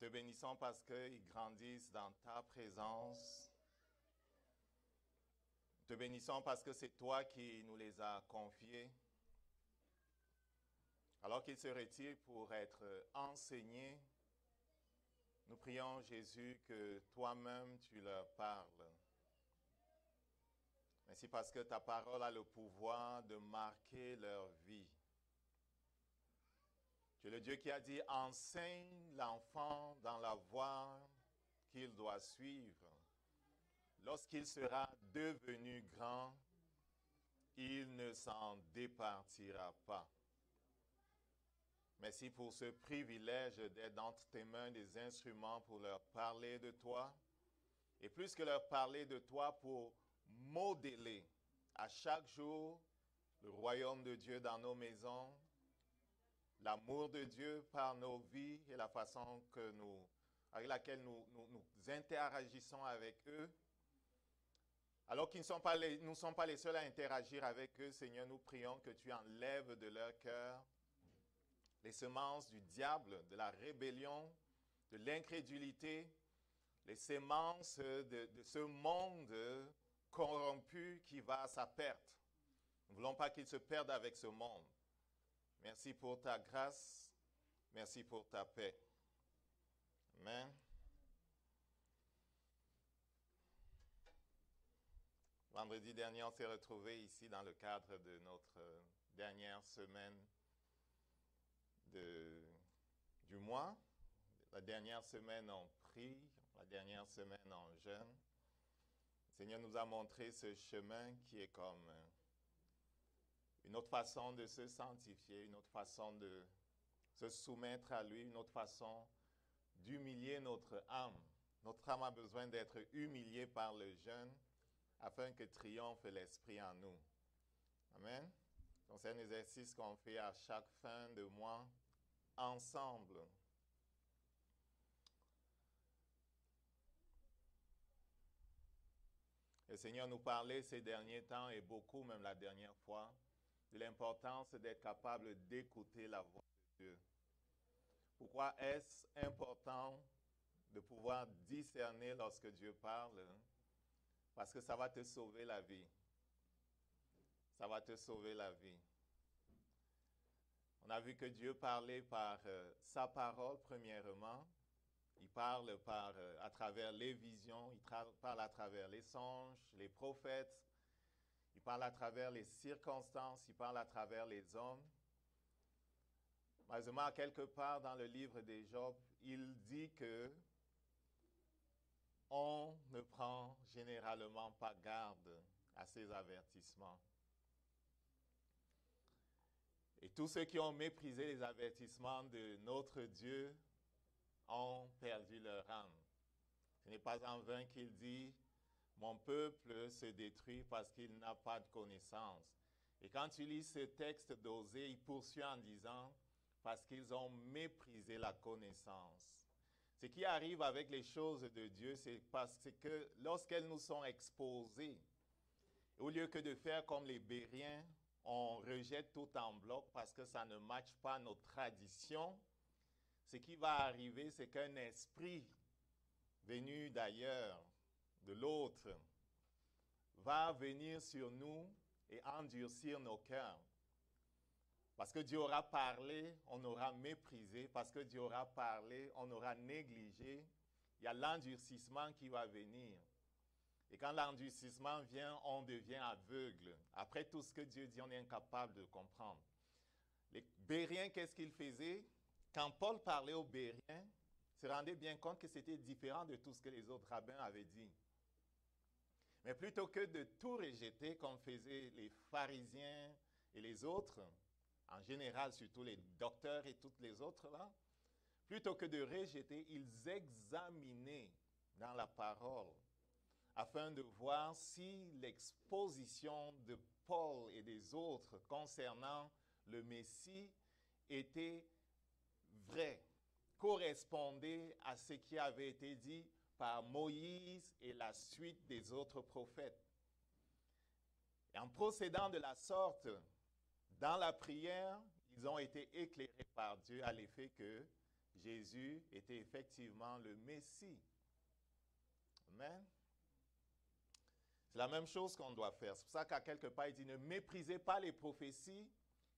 te bénissons parce qu'ils grandissent dans ta présence. Nous te bénissons parce que c'est toi qui nous les as confiés. Alors qu'ils se retirent pour être enseignés, nous prions, Jésus, que toi-même tu leur parles. Merci parce que ta parole a le pouvoir de marquer leur vie. Tu es le Dieu qui a dit, enseigne l'enfant dans la voie qu'il doit suivre. Lorsqu'il sera devenu grand, il ne s'en départira pas. Merci pour ce privilège d'être entre tes mains des instruments pour leur parler de toi. Et plus que leur parler de toi, pour modeler à chaque jour le royaume de Dieu dans nos maisons, l'amour de Dieu par nos vies et la façon avec laquelle nous interagissons avec eux. Alors qu'ils ne sont pas les seuls à interagir avec eux, Seigneur, nous prions que tu enlèves de leur cœur les semences du diable, de la rébellion, de l'incrédulité, les semences de ce monde corrompu qui va à sa perte. Nous ne voulons pas qu'il se perde avec ce monde. Merci pour ta grâce, merci pour ta paix. Amen. Vendredi dernier, on s'est retrouvés ici dans le cadre de notre dernière semaine du mois. La dernière semaine en prie, la dernière semaine en jeûne. Le Seigneur nous a montré ce chemin qui est comme une autre façon de se sanctifier, une autre façon de se soumettre à lui, une autre façon d'humilier notre âme. Notre âme a besoin d'être humiliée par le jeûne afin que triomphe l'Esprit en nous. Amen. Donc, c'est un exercice qu'on fait à chaque fin de mois, ensemble. Le Seigneur nous parlait ces derniers temps, et beaucoup même la dernière fois, de l'importance d'être capable d'écouter la voix de Dieu. Pourquoi est-ce important de pouvoir discerner lorsque Dieu parle? Parce que ça va te sauver la vie. Ça va te sauver la vie. On a vu que Dieu parlait par sa parole, premièrement. Il parle à travers les visions, il parle à travers les songes, les prophètes. Il parle à travers les circonstances, il parle à travers les hommes. Malheureusement, quelque part dans le livre des Job, il dit que on ne prend généralement pas garde à ces avertissements. Et tous ceux qui ont méprisé les avertissements de notre Dieu ont perdu leur âme. Ce n'est pas en vain qu'il dit « Mon peuple se détruit parce qu'il n'a pas de connaissance ». Et quand tu lis ce texte d'Osée, il poursuit en disant « Parce qu'ils ont méprisé la connaissance ». Ce qui arrive avec les choses de Dieu, c'est parce que lorsqu'elles nous sont exposées, au lieu que de faire comme les Bériens, on rejette tout en bloc parce que ça ne matche pas nos traditions. Ce qui va arriver, c'est qu'un esprit venu d'ailleurs, de l'autre, va venir sur nous et endurcir nos cœurs. Parce que Dieu aura parlé, on aura méprisé. Parce que Dieu aura parlé, on aura négligé. Il y a l'endurcissement qui va venir. Et quand l'endurcissement vient, on devient aveugle. Après tout ce que Dieu dit, on est incapable de comprendre. Les Bériens, qu'est-ce qu'ils faisaient? Quand Paul parlait aux Bériens, ils se rendaient bien compte que c'était différent de tout ce que les autres rabbins avaient dit. Mais plutôt que de tout rejeter, comme faisaient les pharisiens et les autres, en général, surtout les docteurs et toutes les autres là, plutôt que de rejeter, ils examinaient dans la parole afin de voir si l'exposition de Paul et des autres concernant le Messie était vraie, correspondait à ce qui avait été dit par Moïse et la suite des autres prophètes. Et en procédant de la sorte, dans la prière, ils ont été éclairés par Dieu à l'effet que Jésus était effectivement le Messie. Amen. C'est la même chose qu'on doit faire. C'est pour ça qu'à quelque part, il dit, ne méprisez pas les prophéties,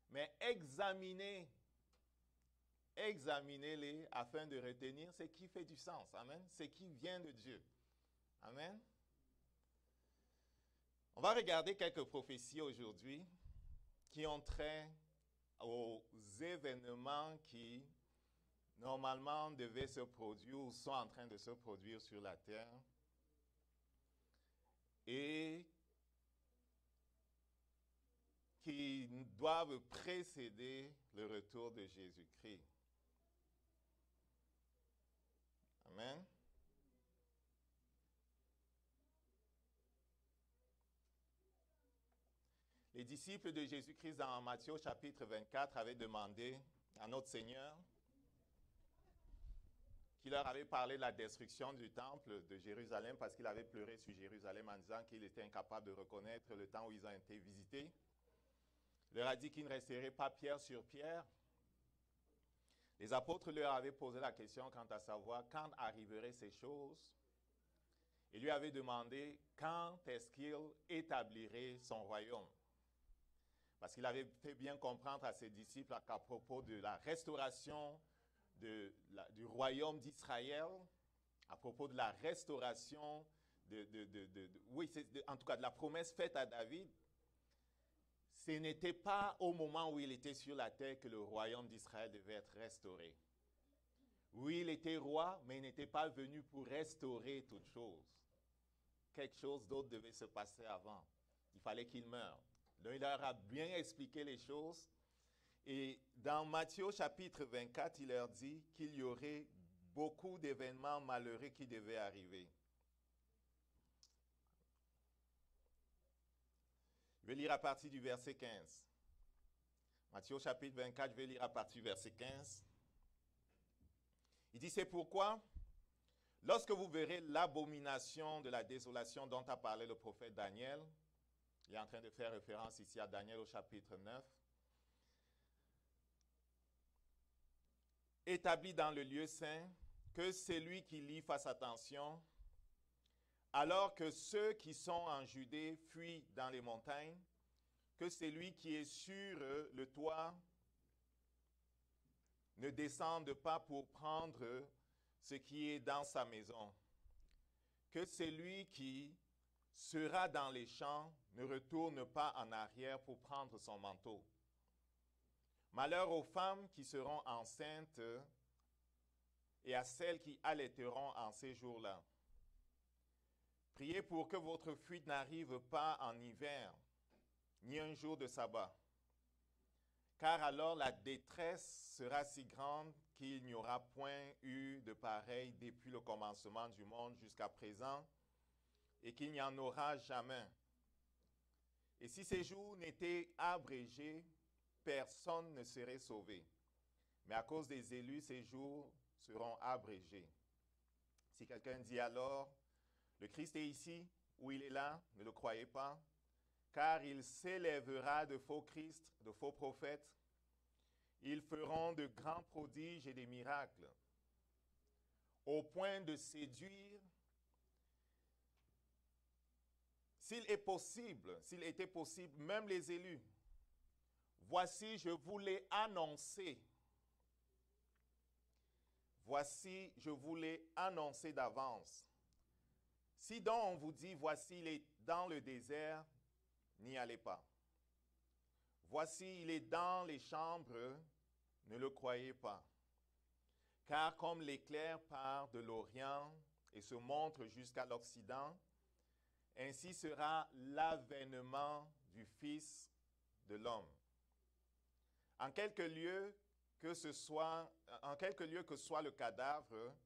mais examinez-les afin de retenir ce qui fait du sens. Amen. Ce qui vient de Dieu. Amen. On va regarder quelques prophéties aujourd'hui qui ont trait aux événements qui normalement devaient se produire ou sont en train de se produire sur la terre et qui doivent précéder le retour de Jésus-Christ. Amen. Les disciples de Jésus-Christ dans Matthieu chapitre 24 avaient demandé à notre Seigneur qui leur avait parlé de la destruction du temple de Jérusalem parce qu'il avait pleuré sur Jérusalem en disant qu'il était incapable de reconnaître le temps où ils ont été visités. Il leur a dit qu'il ne resterait pas pierre sur pierre. Les apôtres leur avaient posé la question quant à savoir quand arriveraient ces choses. Ils lui avaient demandé quand est-ce qu'il établirait son royaume. Parce qu'il avait fait bien comprendre à ses disciples qu'à propos de la restauration du royaume d'Israël, à propos de la restauration en tout cas de la promesse faite à David, ce n'était pas au moment où il était sur la terre que le royaume d'Israël devait être restauré. Oui, il était roi, mais il n'était pas venu pour restaurer toute chose. Quelque chose d'autre devait se passer avant. Il fallait qu'il meure. Donc, il leur a bien expliqué les choses. Et dans Matthieu chapitre 24, il leur dit qu'il y aurait beaucoup d'événements malheureux qui devaient arriver. Je vais lire à partir du verset 15. Matthieu chapitre 24, je vais lire à partir du verset 15. Il dit, c'est pourquoi, lorsque vous verrez l'abomination de la désolation dont a parlé le prophète Daniel, il est en train de faire référence ici à Daniel au chapitre 9, établi dans le lieu saint, que celui qui lit fasse attention, alors que ceux qui sont en Judée fuient dans les montagnes, que celui qui est sur le toit ne descende pas pour prendre ce qui est dans sa maison, que celui qui sera dans les champs ne retourne pas en arrière pour prendre son manteau. Malheur aux femmes qui seront enceintes et à celles qui allaiteront en ces jours-là. Priez pour que votre fuite n'arrive pas en hiver, ni un jour de sabbat. Car alors la détresse sera si grande qu'il n'y aura point eu de pareil depuis le commencement du monde jusqu'à présent, et qu'il n'y en aura jamais. Et si ces jours n'étaient abrégés, personne ne serait sauvé. Mais à cause des élus, ces jours seront abrégés. Si quelqu'un dit alors, le Christ est ici, ou il est là, ne le croyez pas, car il s'élèvera de faux Christ, de faux prophètes. Ils feront de grands prodiges et des miracles, au point de séduire, s'il était possible, même les élus. Voici, je vous l'ai annoncé. Voici, je vous l'ai annoncé d'avance. Si donc on vous dit, voici, il est dans le désert, n'y allez pas. Voici, il est dans les chambres, ne le croyez pas. Car comme l'éclair part de l'Orient et se montre jusqu'à l'Occident, ainsi sera l'avènement du Fils de l'homme. En quelque lieu que soit le cadavre,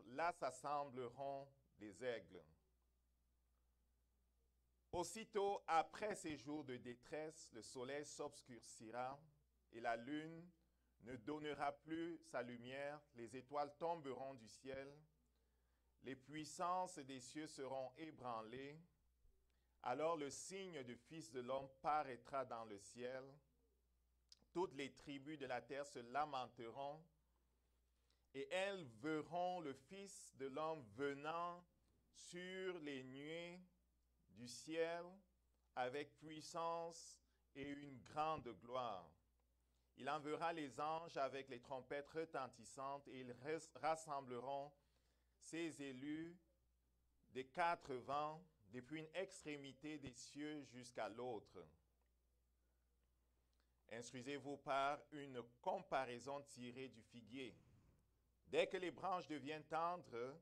là s'assembleront des aigles. Aussitôt après ces jours de détresse, le soleil s'obscurcira et la lune ne donnera plus sa lumière, les étoiles tomberont du ciel, les puissances des cieux seront ébranlées. Alors le signe du Fils de l'homme paraîtra dans le ciel. toutes les tribus de la terre se lamenteront, et elles verront le Fils de l'homme venant sur les nuées du ciel avec puissance et une grande gloire. Il enverra les anges avec les trompettes retentissantes et ils rassembleront ses élus des quatre vents, depuis une extrémité des cieux jusqu'à l'autre. Instruisez-vous par une comparaison tirée du figuier. Dès que les branches deviennent tendres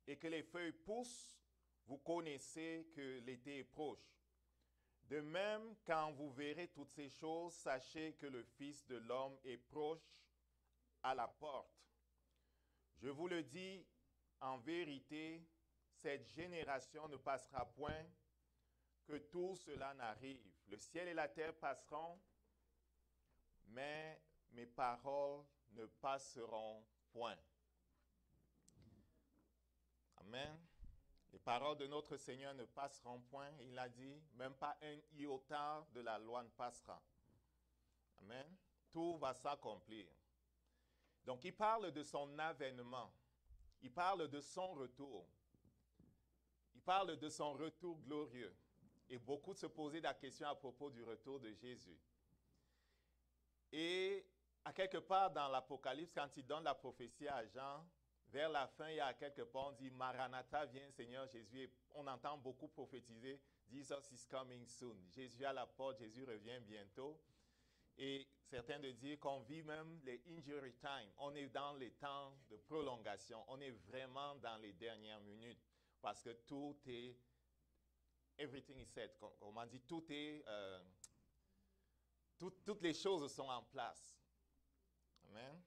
et que les feuilles poussent, vous connaissez que l'été est proche. De même, quand vous verrez toutes ces choses, sachez que le Fils de l'homme est proche à la porte. Je vous le dis, en vérité, cette génération ne passera point que tout cela n'arrive. Le ciel et la terre passeront, mais mes paroles ne passeront point. Amen. Les paroles de notre Seigneur ne passeront point. Il a dit, même pas un iota de la loi ne passera. Amen. Tout va s'accomplir. Donc, il parle de son avènement. Il parle de son retour. Il parle de son retour glorieux. Et beaucoup se posaient la question à propos du retour de Jésus. Et à quelque part dans l'Apocalypse, quand il donne la prophétie à Jean, vers la fin, il y a quelque part, on dit, Maranatha, viens Seigneur Jésus. Et on entend beaucoup prophétiser, Jesus is coming soon. Jésus à la porte, Jésus revient bientôt. Et certains de dire qu'on vit même les injury time. On est dans les temps de prolongation. On est vraiment dans les dernières minutes. Parce que tout est, everything is set. Comme on dit, tout est, toutes les choses sont en place. Amen.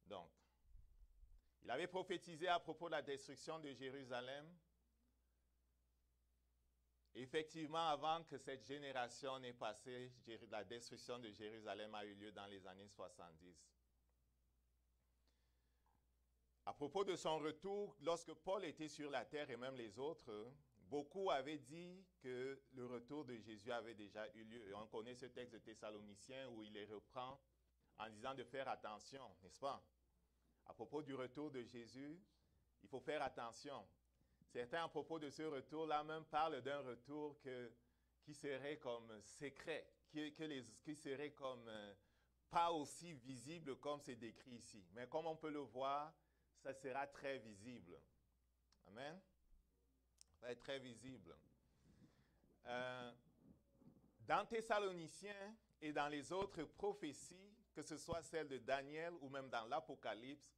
Donc, il avait prophétisé à propos de la destruction de Jérusalem. Effectivement, avant que cette génération n'ait passé, la destruction de Jérusalem a eu lieu dans les années 70. À propos de son retour, lorsque Paul était sur la terre et même les autres, beaucoup avaient dit que le retour de Jésus avait déjà eu lieu. Et on connaît ce texte de Thessaloniciens où il les reprend en disant de faire attention, n'est-ce pas? À propos du retour de Jésus, il faut faire attention. Certains, à propos de ce retour-là, même parlent d'un retour qui serait comme secret, qui serait comme pas aussi visible comme c'est décrit ici. Mais comme on peut le voir, ça sera très visible. Amen. Ça va être très visible. Dans Thessaloniciens et dans les autres prophéties, que ce soit celle de Daniel ou même dans l'Apocalypse,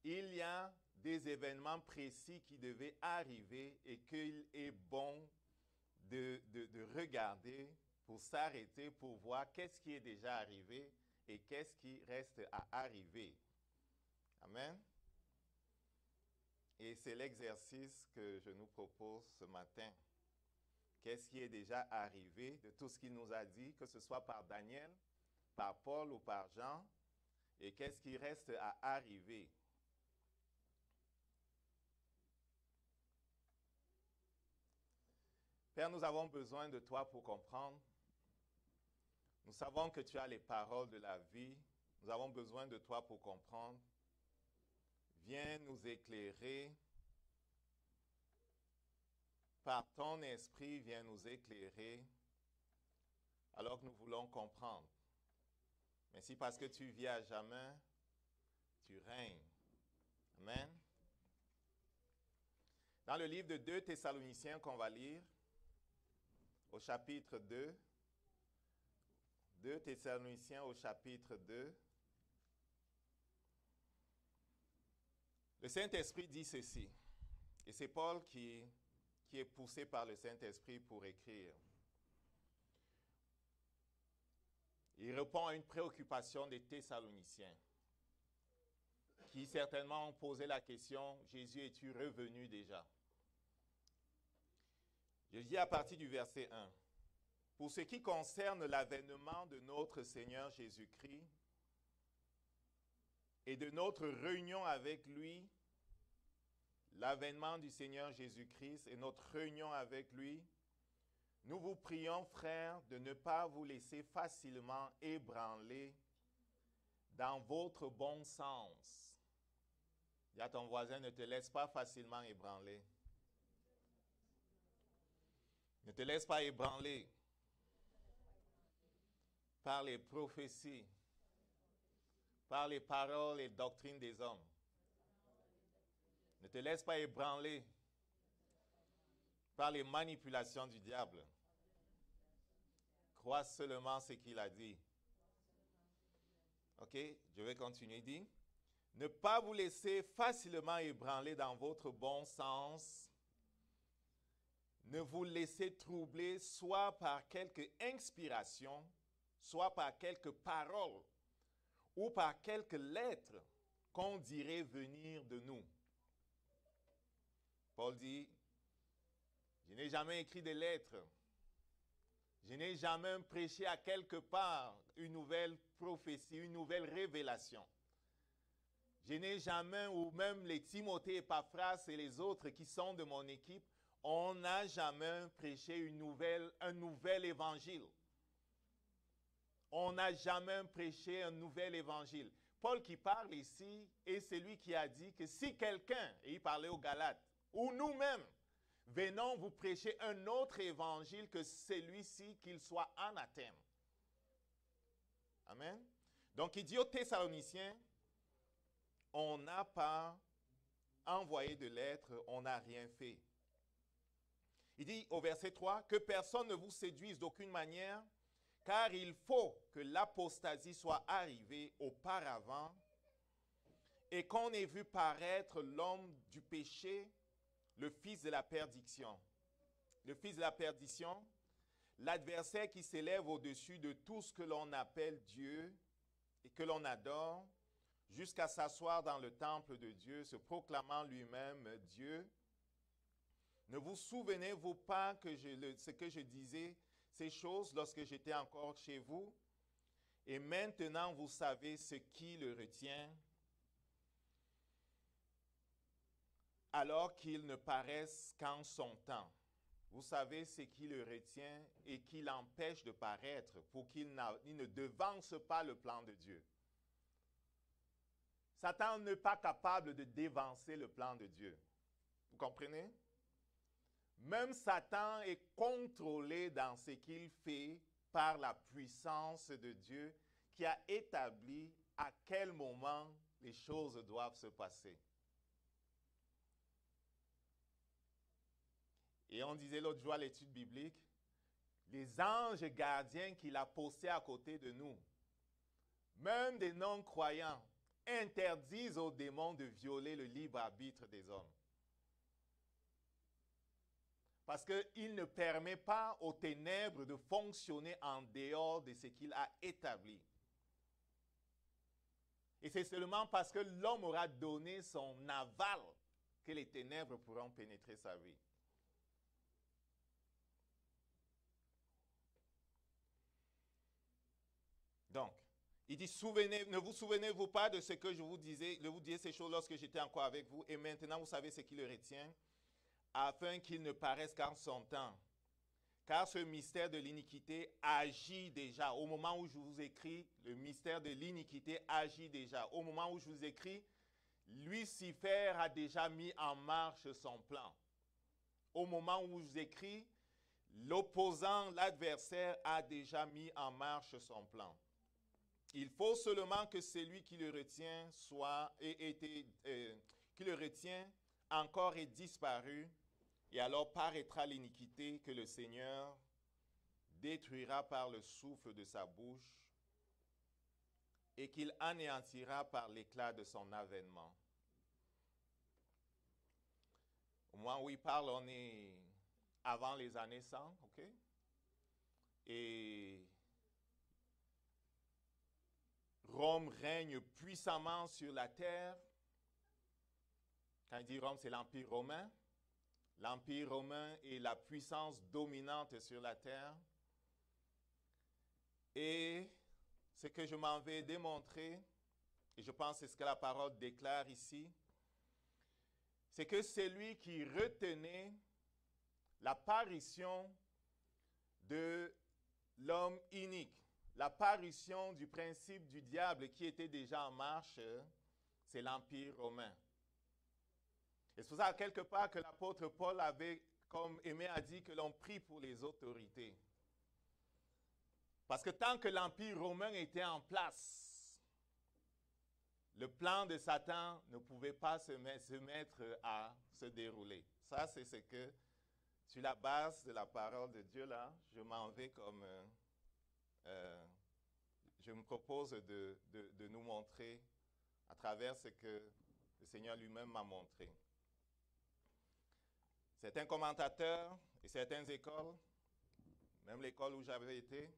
il y a des événements précis qui devaient arriver et qu'il est bon de regarder pour s'arrêter, pour voir qu'est-ce qui est déjà arrivé et qu'est-ce qui reste à arriver. Amen. Et c'est l'exercice que je nous propose ce matin. Qu'est-ce qui est déjà arrivé de tout ce qu'il nous a dit, que ce soit par Daniel, par Paul ou par Jean, et qu'est-ce qui reste à arriver. Père, nous avons besoin de toi pour comprendre. Nous savons que tu as les paroles de la vie. Nous avons besoin de toi pour comprendre. Viens nous éclairer. Par ton esprit, viens nous éclairer alors que nous voulons comprendre. Merci parce que tu vis à jamais, tu règnes. Amen. Dans le livre de 2 Thessaloniciens qu'on va lire, au chapitre 2, 2 Thessaloniciens au chapitre 2, le Saint-Esprit dit ceci, et c'est Paul qui est poussé par le Saint-Esprit pour écrire. Il répond à une préoccupation des Thessaloniciens, qui certainement ont posé la question, Jésus, es-tu revenu déjà? Je dis à partir du verset 1, pour ce qui concerne l'avènement de notre Seigneur Jésus-Christ et de notre réunion avec lui, l'avènement du Seigneur Jésus-Christ et notre réunion avec lui, nous vous prions, frères, de ne pas vous laisser facilement ébranler dans votre bon sens. Dis à ton voisin, ne te laisse pas facilement ébranler. Ne te laisse pas ébranler par les prophéties, par les paroles et doctrines des hommes. Ne te laisse pas ébranler par les manipulations du diable. Crois seulement ce qu'il a dit. Ok, je vais continuer. Il dit, ne pas vous laisser facilement ébranler dans votre bon sens. Ne vous laissez troubler soit par quelque inspiration, soit par quelques paroles ou par quelques lettres qu'on dirait venir de nous. Paul dit, je n'ai jamais écrit des lettres. Je n'ai jamais prêché à quelque part une nouvelle prophétie, une nouvelle révélation. Je n'ai jamais, ou même les Timothée, Epaphras et les autres qui sont de mon équipe, on n'a jamais prêché un nouvel évangile. On n'a jamais prêché un nouvel évangile. Paul qui parle ici est celui qui a dit que si quelqu'un, et il parlait aux Galates, ou nous-mêmes, venons vous prêcher un autre évangile que celui-ci, qu'il soit anathème. Amen. Donc il dit aux Thessaloniciens, on n'a pas envoyé de lettres, on n'a rien fait. Il dit au verset 3, que personne ne vous séduise d'aucune manière, car il faut que l'apostasie soit arrivée auparavant et qu'on ait vu paraître l'homme du péché, le fils de la perdition. Le fils de la perdition, l'adversaire qui s'élève au-dessus de tout ce que l'on appelle Dieu et que l'on adore, jusqu'à s'asseoir dans le temple de Dieu, se proclamant lui-même Dieu. Ne vous souvenez-vous pas que ce que je disais, ces choses lorsque j'étais encore chez vous? Et maintenant vous savez ce qui le retient, alors qu'il ne paraisse qu'en son temps. Vous savez ce qui le retient et qui l'empêche de paraître pour qu'il ne devance pas le plan de Dieu. Satan n'est pas capable de dévancer le plan de Dieu. Vous comprenez? Même Satan est contrôlé dans ce qu'il fait par la puissance de Dieu qui a établi à quel moment les choses doivent se passer. Et on disait l'autre jour à l'étude biblique, les anges gardiens qu'il a postés à côté de nous, même des non-croyants, interdisent aux démons de violer le libre arbitre des hommes. Parce qu'il ne permet pas aux ténèbres de fonctionner en dehors de ce qu'il a établi. Et c'est seulement parce que l'homme aura donné son aval que les ténèbres pourront pénétrer sa vie. Donc, il dit, ne vous souvenez-vous pas de ce que je vous disais ces choses lorsque j'étais encore avec vous, et maintenant vous savez ce qui le retient, afin qu'il ne paraisse qu'en son temps. Car ce mystère de l'iniquité agit déjà. Au moment où je vous écris, le mystère de l'iniquité agit déjà. Au moment où je vous écris, Lucifer a déjà mis en marche son plan. Au moment où je vous écris, l'opposant, l'adversaire a déjà mis en marche son plan. Il faut seulement que celui qui le retient encore ait disparu, et alors paraîtra l'iniquité que le Seigneur détruira par le souffle de sa bouche et qu'il anéantira par l'éclat de son avènement. Au moment où il parle, on est avant les années 100, ok? Et Rome règne puissamment sur la terre. Quand il dit Rome, c'est l'Empire romain. L'Empire romain est la puissance dominante sur la terre. Et ce que je m'en vais démontrer, et je pense que c'est ce que la parole déclare ici, c'est que c'est lui qui retenait l'apparition de l'homme inique, l'apparition du principe du diable qui était déjà en marche, c'est l'Empire romain. Et c'est pour ça, quelque part, que l'apôtre Paul avait, comme Aimé a dit, que l'on prie pour les autorités. Parce que tant que l'Empire romain était en place, le plan de Satan ne pouvait pas se mettre à se dérouler. Ça, c'est ce que, sur la base de la parole de Dieu, là, je m'en vais comme... je me propose de nous montrer à travers ce que le Seigneur lui-même m'a montré. Certains commentateurs et certaines écoles, même l'école où j'avais été,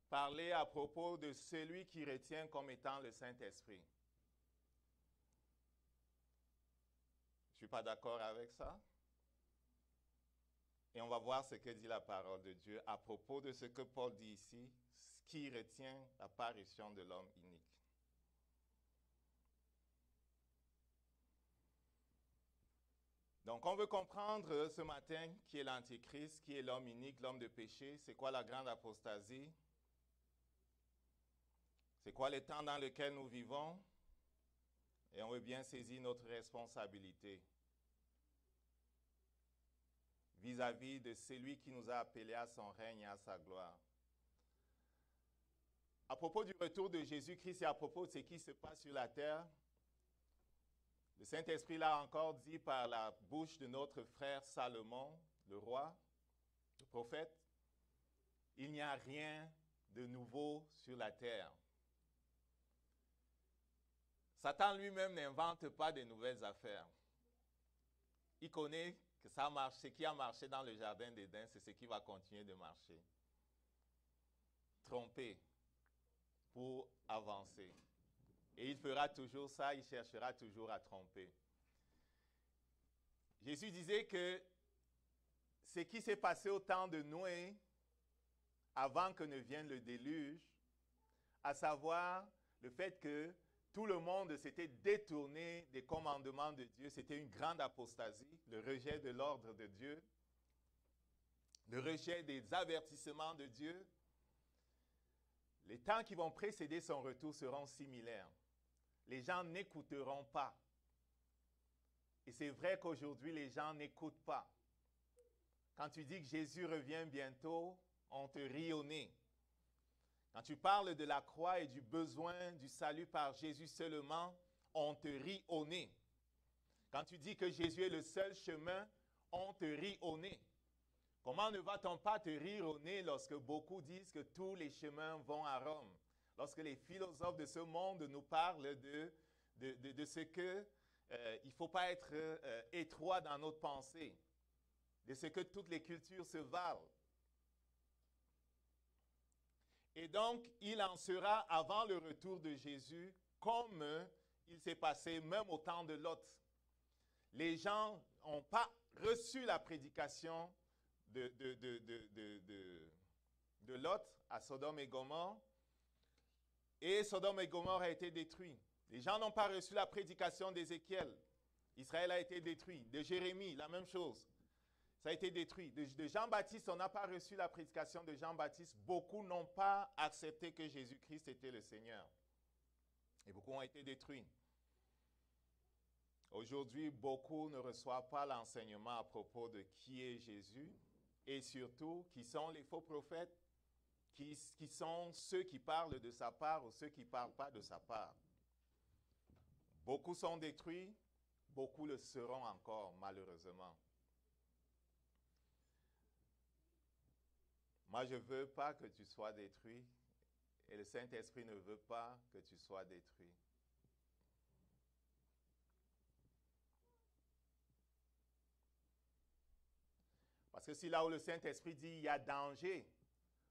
parlaient à propos de celui qui retient comme étant le Saint-Esprit. Je ne suis pas d'accord avec ça. Et on va voir ce que dit la parole de Dieu à propos de ce que Paul dit ici, qui retient l'apparition de l'homme unique. Donc, on veut comprendre ce matin qui est l'Antéchrist, qui est l'homme unique, l'homme de péché, c'est quoi la grande apostasie, c'est quoi le temps dans lequel nous vivons, et on veut bien saisir notre responsabilité vis-à-vis de celui qui nous a appelés à son règne et à sa gloire. À propos du retour de Jésus-Christ et à propos de ce qui se passe sur la terre, le Saint-Esprit l'a encore dit par la bouche de notre frère Salomon, le roi, le prophète, il n'y a rien de nouveau sur la terre. Satan lui-même n'invente pas de nouvelles affaires. Il connaît que ça marche, ce qui a marché dans le jardin d'Éden, c'est ce qui va continuer de marcher. Tromper pour avancer. Et il fera toujours ça, il cherchera toujours à tromper. Jésus disait que ce qui s'est passé au temps de Noé, avant que ne vienne le déluge, à savoir le fait que tout le monde s'était détourné des commandements de Dieu, c'était une grande apostasie, le rejet de l'ordre de Dieu, le rejet des avertissements de Dieu. Les temps qui vont précéder son retour seront similaires. Les gens n'écouteront pas. Et c'est vrai qu'aujourd'hui, les gens n'écoutent pas. Quand tu dis que Jésus revient bientôt, on te rit au nez. Quand tu parles de la croix et du besoin du salut par Jésus seulement, on te rit au nez. Quand tu dis que Jésus est le seul chemin, on te rit au nez. Comment ne va-t-on pas te rire au nez lorsque beaucoup disent que tous les chemins vont à Rome? Lorsque les philosophes de ce monde nous parlent de ce que il ne faut pas être étroit dans notre pensée, de ce que toutes les cultures se valent. Et donc, il en sera avant le retour de Jésus, comme il s'est passé même au temps de Lot. Les gens n'ont pas reçu la prédication de Lot à Sodome et Gomorrhe, et Sodome et Gomorrhe a été détruit. Les gens n'ont pas reçu la prédication d'Ézéchiel. Israël a été détruit. De Jérémie, la même chose. Ça a été détruit. De Jean-Baptiste, on n'a pas reçu la prédication de Jean-Baptiste. Beaucoup n'ont pas accepté que Jésus-Christ était le Seigneur. Et beaucoup ont été détruits. Aujourd'hui, beaucoup ne reçoivent pas l'enseignement à propos de qui est Jésus et surtout qui sont les faux prophètes, qui sont ceux qui parlent de sa part ou ceux qui ne parlent pas de sa part. Beaucoup sont détruits, beaucoup le seront encore, malheureusement. Moi, je ne veux pas que tu sois détruit et le Saint-Esprit ne veut pas que tu sois détruit. Parce que si là où le Saint-Esprit dit il y a danger,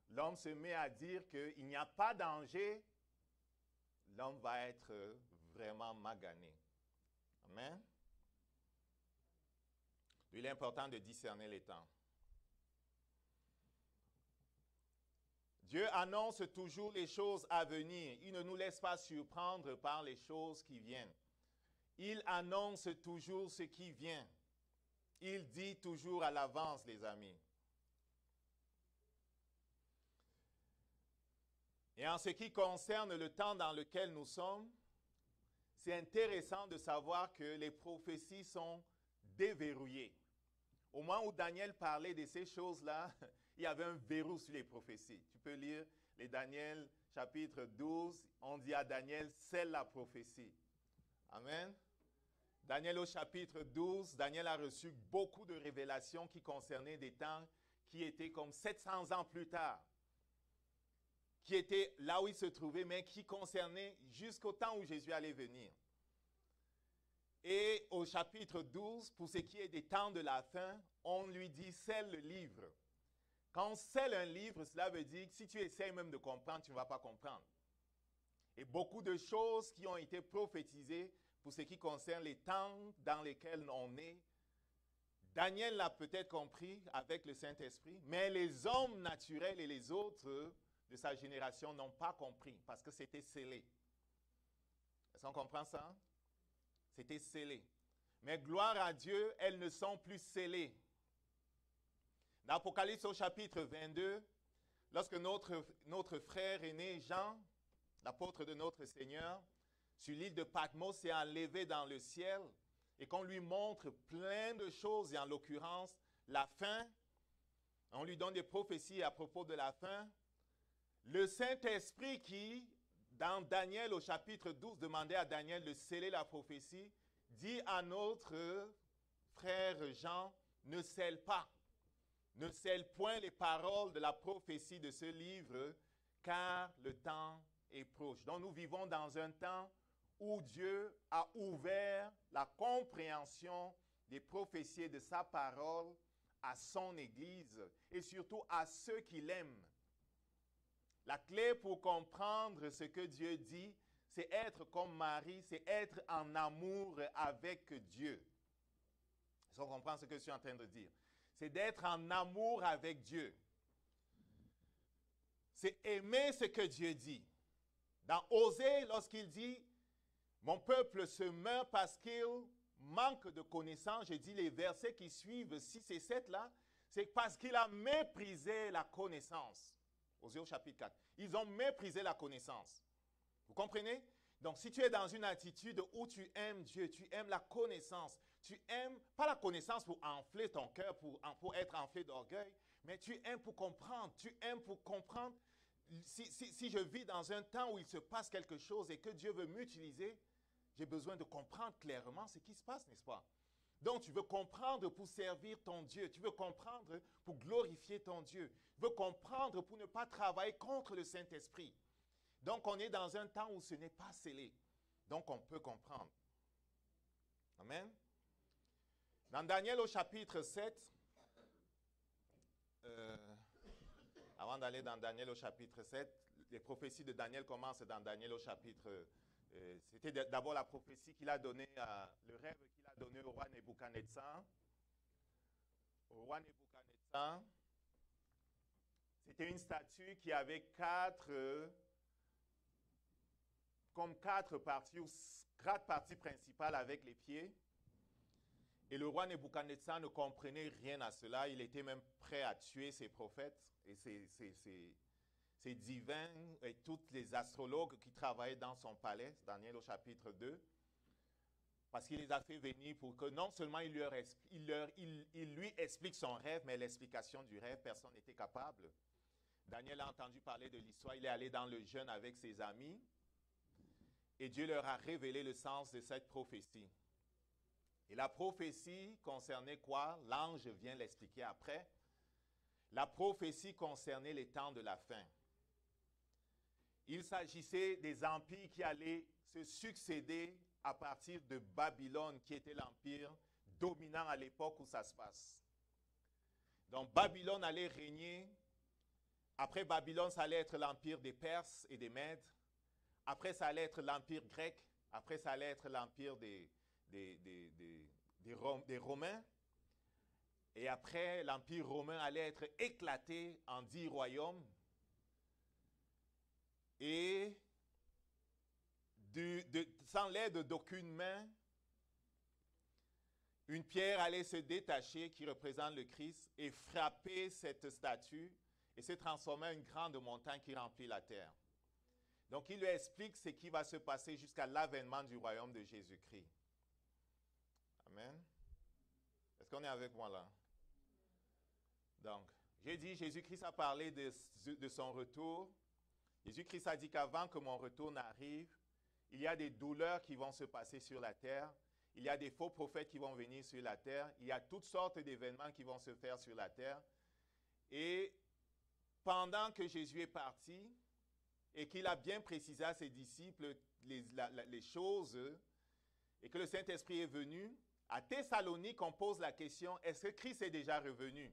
l'homme se met à dire qu'il n'y a pas danger, l'homme va être vraiment magané. Amen. Il est important de discerner les temps. Dieu annonce toujours les choses à venir. Il ne nous laisse pas surprendre par les choses qui viennent. Il annonce toujours ce qui vient. Il dit toujours à l'avance, les amis. Et en ce qui concerne le temps dans lequel nous sommes, c'est intéressant de savoir que les prophéties sont déverrouillées. Au moment où Daniel parlait de ces choses-là, il y avait un verrou sur les prophéties. Tu peux lire les Daniel chapitre 12, on dit à Daniel, scelle la prophétie. Amen. Daniel au chapitre 12, Daniel a reçu beaucoup de révélations qui concernaient des temps qui étaient comme 700 ans plus tard, qui étaient là où il se trouvait, mais qui concernaient jusqu'au temps où Jésus allait venir. Et au chapitre 12, pour ce qui est des temps de la fin, on lui dit, scelle le livre. Quand on scelle un livre, cela veut dire que si tu essaies même de comprendre, tu ne vas pas comprendre. Et beaucoup de choses qui ont été prophétisées pour ce qui concerne les temps dans lesquels on est, Daniel l'a peut-être compris avec le Saint-Esprit, mais les hommes naturels et les autres de sa génération n'ont pas compris parce que c'était scellé. Est-ce qu'on comprend ça? C'était scellé. Mais gloire à Dieu, elles ne sont plus scellées. Dans Apocalypse au chapitre 22, lorsque notre frère aîné Jean, l'apôtre de notre Seigneur, sur l'île de Patmos s'est enlevé dans le ciel et qu'on lui montre plein de choses, et en l'occurrence la fin, on lui donne des prophéties à propos de la fin, le Saint-Esprit qui, dans Daniel au chapitre 12, demandait à Daniel de sceller la prophétie, dit à notre frère Jean, ne scelle pas, ne scelle point les paroles de la prophétie de ce livre, car le temps est proche. Donc nous vivons dans un temps où Dieu a ouvert la compréhension des prophéties de sa parole à son Église et surtout à ceux qui l'aiment. La clé pour comprendre ce que Dieu dit, c'est être comme Marie, c'est être en amour avec Dieu. Est-ce qu'on comprend ce que je suis en train de dire? C'est d'être en amour avec Dieu. C'est aimer ce que Dieu dit. Dans Osée, lorsqu'il dit « Mon peuple se meurt parce qu'il manque de connaissance », je dis les versets qui suivent 6 et 7 là, c'est parce qu'il a méprisé la connaissance. Osée au chapitre 4. Ils ont méprisé la connaissance. Vous comprenez? Donc, si tu es dans une attitude où tu aimes Dieu, tu aimes la connaissance, tu aimes, pas la connaissance pour enfler ton cœur, pour être enflé d'orgueil, mais tu aimes pour comprendre. Tu aimes pour comprendre. Si je vis dans un temps où il se passe quelque chose et que Dieu veut m'utiliser, j'ai besoin de comprendre clairement ce qui se passe, n'est-ce pas? Donc, tu veux comprendre pour servir ton Dieu. Tu veux comprendre pour glorifier ton Dieu. Tu veux comprendre pour ne pas travailler contre le Saint-Esprit. Donc, on est dans un temps où ce n'est pas scellé. Donc, on peut comprendre. Amen. Dans Daniel au chapitre 7, avant d'aller dans Daniel au chapitre 7, les prophéties de Daniel commencent dans Daniel au chapitre... c'était d'abord la prophétie qu'il a donnée, le rêve qu'il a donné au roi Nebuchadnezzar. Au roi Nebuchadnezzar, c'était une statue qui avait quatre parties, ou 4 parties principales avec les pieds. Et le roi Nebuchadnezzar ne comprenait rien à cela. Il était même prêt à tuer ses prophètes et ses divins et tous les astrologues qui travaillaient dans son palais, Daniel au chapitre 2, parce qu'il les a fait venir pour que non seulement il lui explique son rêve, mais l'explication du rêve, personne n'était capable. Daniel a entendu parler de l'histoire, il est allé dans le jeûne avec ses amis, et Dieu leur a révélé le sens de cette prophétie. Et la prophétie concernait quoi? L'ange vient l'expliquer après. La prophétie concernait les temps de la fin. Il s'agissait des empires qui allaient se succéder à partir de Babylone, qui était l'empire dominant à l'époque où ça se passe. Donc Babylone allait régner. Après Babylone, ça allait être l'empire des Perses et des Mèdes. Après, ça allait être l'empire grec. Après, ça allait être l'empire des Romains. Et après, l'empire romain allait être éclaté en 10 royaumes. Et sans l'aide d'aucune main, une pierre allait se détacher qui représente le Christ et frapper cette statue et se transformer en une grande montagne qui remplit la terre. Donc, il lui explique ce qui va se passer jusqu'à l'avènement du royaume de Jésus-Christ. Amen. Est-ce qu'on est avec moi là? Donc, j'ai dit, Jésus-Christ a parlé de son retour. Jésus-Christ a dit qu'avant que mon retour n'arrive, il y a des douleurs qui vont se passer sur la terre. Il y a des faux prophètes qui vont venir sur la terre. Il y a toutes sortes d'événements qui vont se faire sur la terre. Et pendant que Jésus est parti et qu'il a bien précisé à ses disciples les choses et que le Saint-Esprit est venu, à Thessalonique, on pose la question, est-ce que Christ est déjà revenu?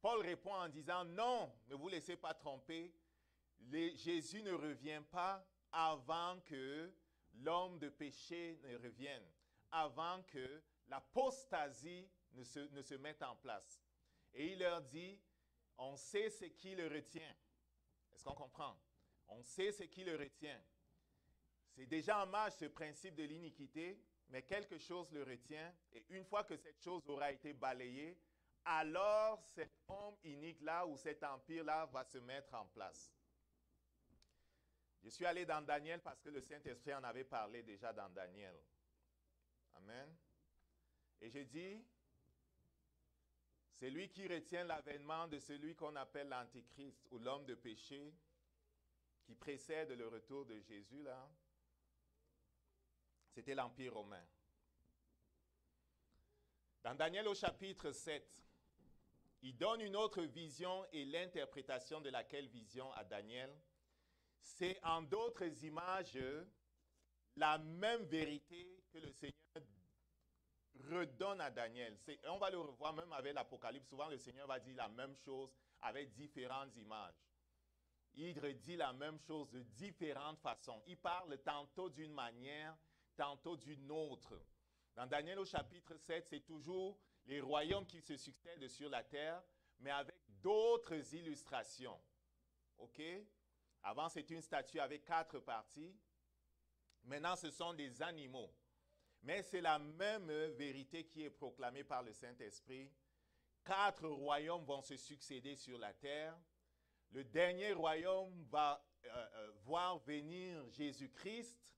Paul répond en disant, non, ne vous laissez pas tromper. Jésus ne revient pas avant que l'homme de péché ne revienne, avant que l'apostasie ne se mette en place. Et il leur dit, on sait ce qui le retient. Est-ce qu'on comprend? On sait ce qui le retient. C'est déjà en marche ce principe de l'iniquité, mais quelque chose le retient. Et une fois que cette chose aura été balayée, alors cet homme inique-là ou cet empire-là va se mettre en place. Je suis allé dans Daniel parce que le Saint-Esprit en avait parlé déjà dans Daniel. Amen. Et j'ai dit, c'est lui qui retient l'avènement de celui qu'on appelle l'Antichrist ou l'homme de péché qui précède le retour de Jésus là. C'était l'Empire romain. Dans Daniel au chapitre 7, il donne une autre vision et l'interprétation de laquelle vision à Daniel. C'est en d'autres images la même vérité que le Seigneur redonne à Daniel. On va le revoir même avec l'Apocalypse. Souvent, le Seigneur va dire la même chose avec différentes images. Il redit la même chose de différentes façons. Il parle tantôt d'une manière, tantôt d'une autre. Dans Daniel au chapitre 7, c'est toujours les royaumes qui se succèdent sur la terre, mais avec d'autres illustrations. OK? Avant, c'était une statue avec 4 parties. Maintenant, ce sont des animaux. Mais c'est la même vérité qui est proclamée par le Saint-Esprit. 4 royaumes vont se succéder sur la terre. Le dernier royaume va voir venir Jésus-Christ.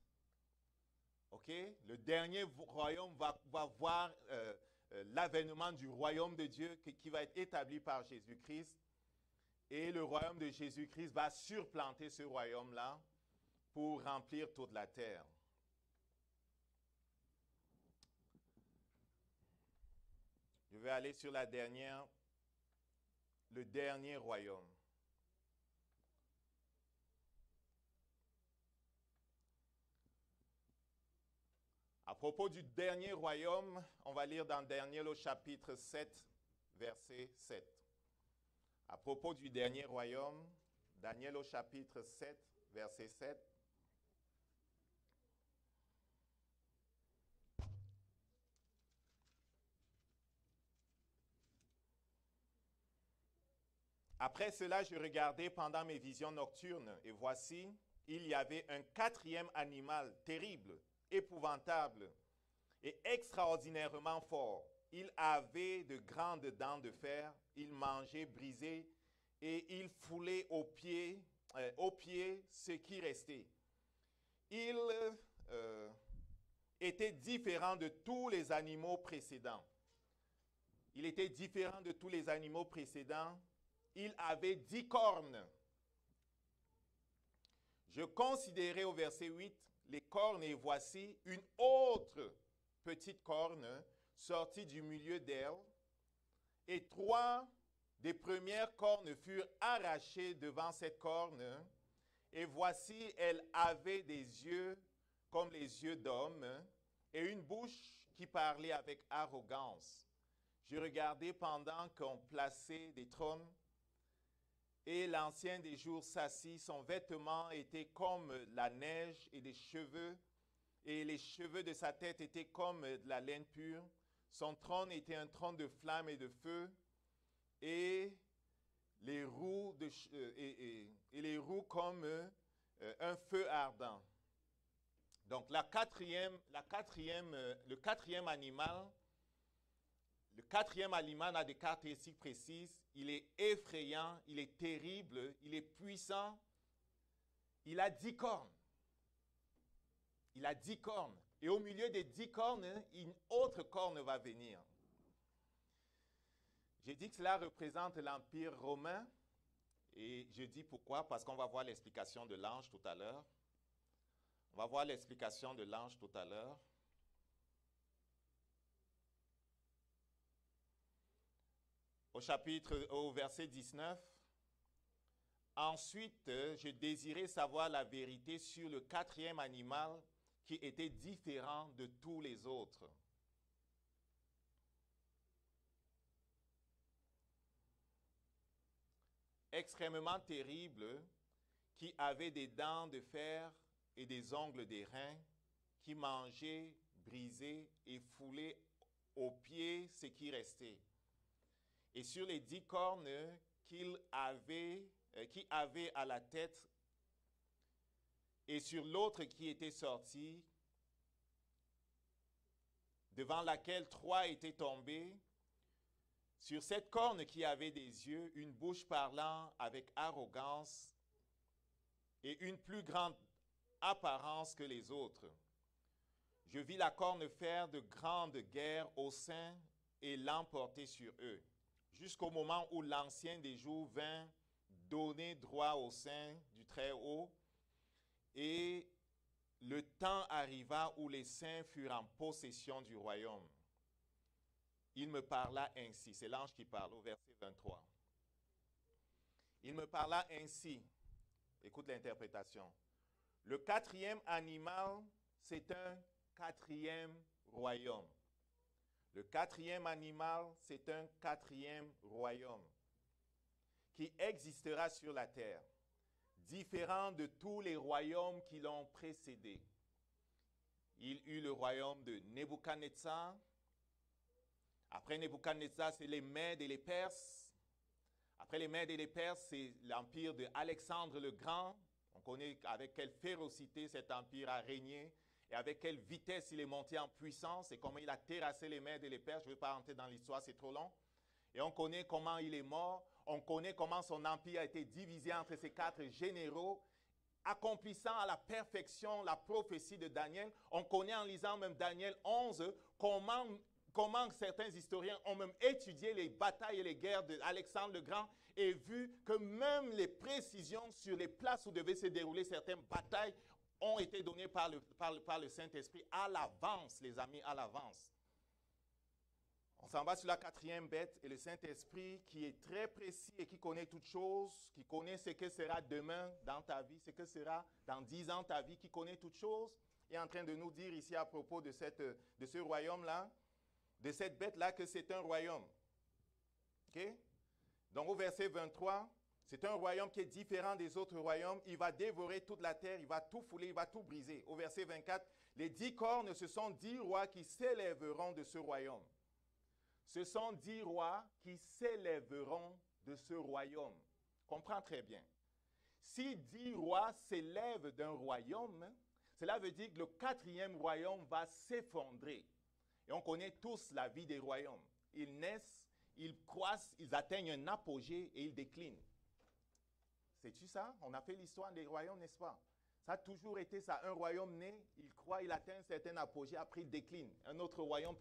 OK? Le dernier royaume va voir l'avènement du royaume de Dieu qui va être établi par Jésus-Christ. Et le royaume de Jésus-Christ va surplanter ce royaume-là pour remplir toute la terre. Je vais aller sur le dernier royaume. À propos du dernier royaume, on va lire dans Daniel au chapitre 7, verset 7. À propos du dernier royaume, Daniel au chapitre 7, verset 7. Après cela, je regardais pendant mes visions nocturnes, et voici, il y avait un 4e animal terrible, épouvantable et extraordinairement fort. Il avait de grandes dents de fer, il mangeait, brisait, et il foulait aux pieds ce qui restait. Il était différent de tous les animaux précédents. Il était différent de tous les animaux précédents. Il avait 10 cornes. Je considérais au verset 8 les cornes et voici une autre petite corne sortie du milieu d'elle. Et 3 des premières cornes furent arrachées devant cette corne. Et voici, elle avait des yeux comme les yeux d'homme et une bouche qui parlait avec arrogance. Je regardais pendant qu'on plaçait des trônes. Et l'ancien des jours s'assit, son vêtement était comme la neige et les cheveux de sa tête étaient comme de la laine pure. Son trône était un trône de flammes et de feu, et les roues comme un feu ardent. Donc le quatrième animal Le quatrième animal a des caractéristiques précises. Il est effrayant, il est terrible, il est puissant. Il a 10 cornes. Il a 10 cornes. Et au milieu des 10 cornes, une autre corne va venir. J'ai dit que cela représente l'Empire romain. Et je dis pourquoi, parce qu'on va voir l'explication de l'ange tout à l'heure. On va voir l'explication de l'ange tout à l'heure. Au verset 19. Ensuite, je désirais savoir la vérité sur le quatrième animal qui était différent de tous les autres. Extrêmement terrible, qui avait des dents de fer et des ongles d'airain, qui mangeait, brisait et foulait aux pieds ce qui restait. Et sur les 10 cornes qui avait à la tête, et sur l'autre qui était sortie, devant laquelle 3 étaient tombés, sur cette corne qui avait des yeux, une bouche parlant avec arrogance et une plus grande apparence que les autres. Je vis la corne faire de grandes guerres au sein et l'emporter sur eux, jusqu'au moment où l'Ancien des jours vint donner droit au sein du Très-Haut, et le temps arriva où les saints furent en possession du royaume. Il me parla ainsi, c'est l'ange qui parle au verset 23. Il me parla ainsi, écoute l'interprétation. Le quatrième animal, c'est un quatrième royaume. Le quatrième animal, c'est un quatrième royaume qui existera sur la terre, différent de tous les royaumes qui l'ont précédé. Il eut le royaume de Nebuchadnezzar. Après Nebuchadnezzar, c'est les Mèdes et les Perses. Après les Mèdes et les Perses, c'est l'empire d'Alexandre le Grand. On connaît avec quelle férocité cet empire a régné et avec quelle vitesse il est monté en puissance et comment il a terrassé les Mèdes et les Perses. Je ne vais pas rentrer dans l'histoire, c'est trop long. Et on connaît comment il est mort. On connaît comment son empire a été divisé entre ces 4 généraux, accomplissant à la perfection la prophétie de Daniel. On connaît en lisant même Daniel 11 comment certains historiens ont même étudié les batailles et les guerres d'Alexandre le Grand et vu que même les précisions sur les places où devaient se dérouler certaines batailles ont été données par le Saint-Esprit à l'avance, les amis, à l'avance. On s'en va sur la 4e bête et le Saint-Esprit qui est très précis et qui connaît toutes choses, qui connaît ce que sera demain dans ta vie, ce que sera dans 10 ans ta vie, qui connaît toutes choses, est en train de nous dire ici à propos de ce royaume-là, de cette bête-là, que c'est un royaume. OK? Donc au verset 23, c'est un royaume qui est différent des autres royaumes. Il va dévorer toute la terre, il va tout fouler, il va tout briser. Au verset 24, les 10 cornes, ce sont 10 rois qui s'élèveront de ce royaume. Ce sont 10 rois qui s'élèveront de ce royaume. Comprends très bien. Si 10 rois s'élèvent d'un royaume, cela veut dire que le 4e royaume va s'effondrer. Et on connaît tous la vie des royaumes. Ils naissent, ils croissent, ils atteignent un apogée et ils déclinent. Sais-tu ça? On a fait l'histoire des royaumes, n'est-ce pas? Ça a toujours été ça. Un royaume naît, il croît, il atteint un certain apogée, après il décline. Un autre royaume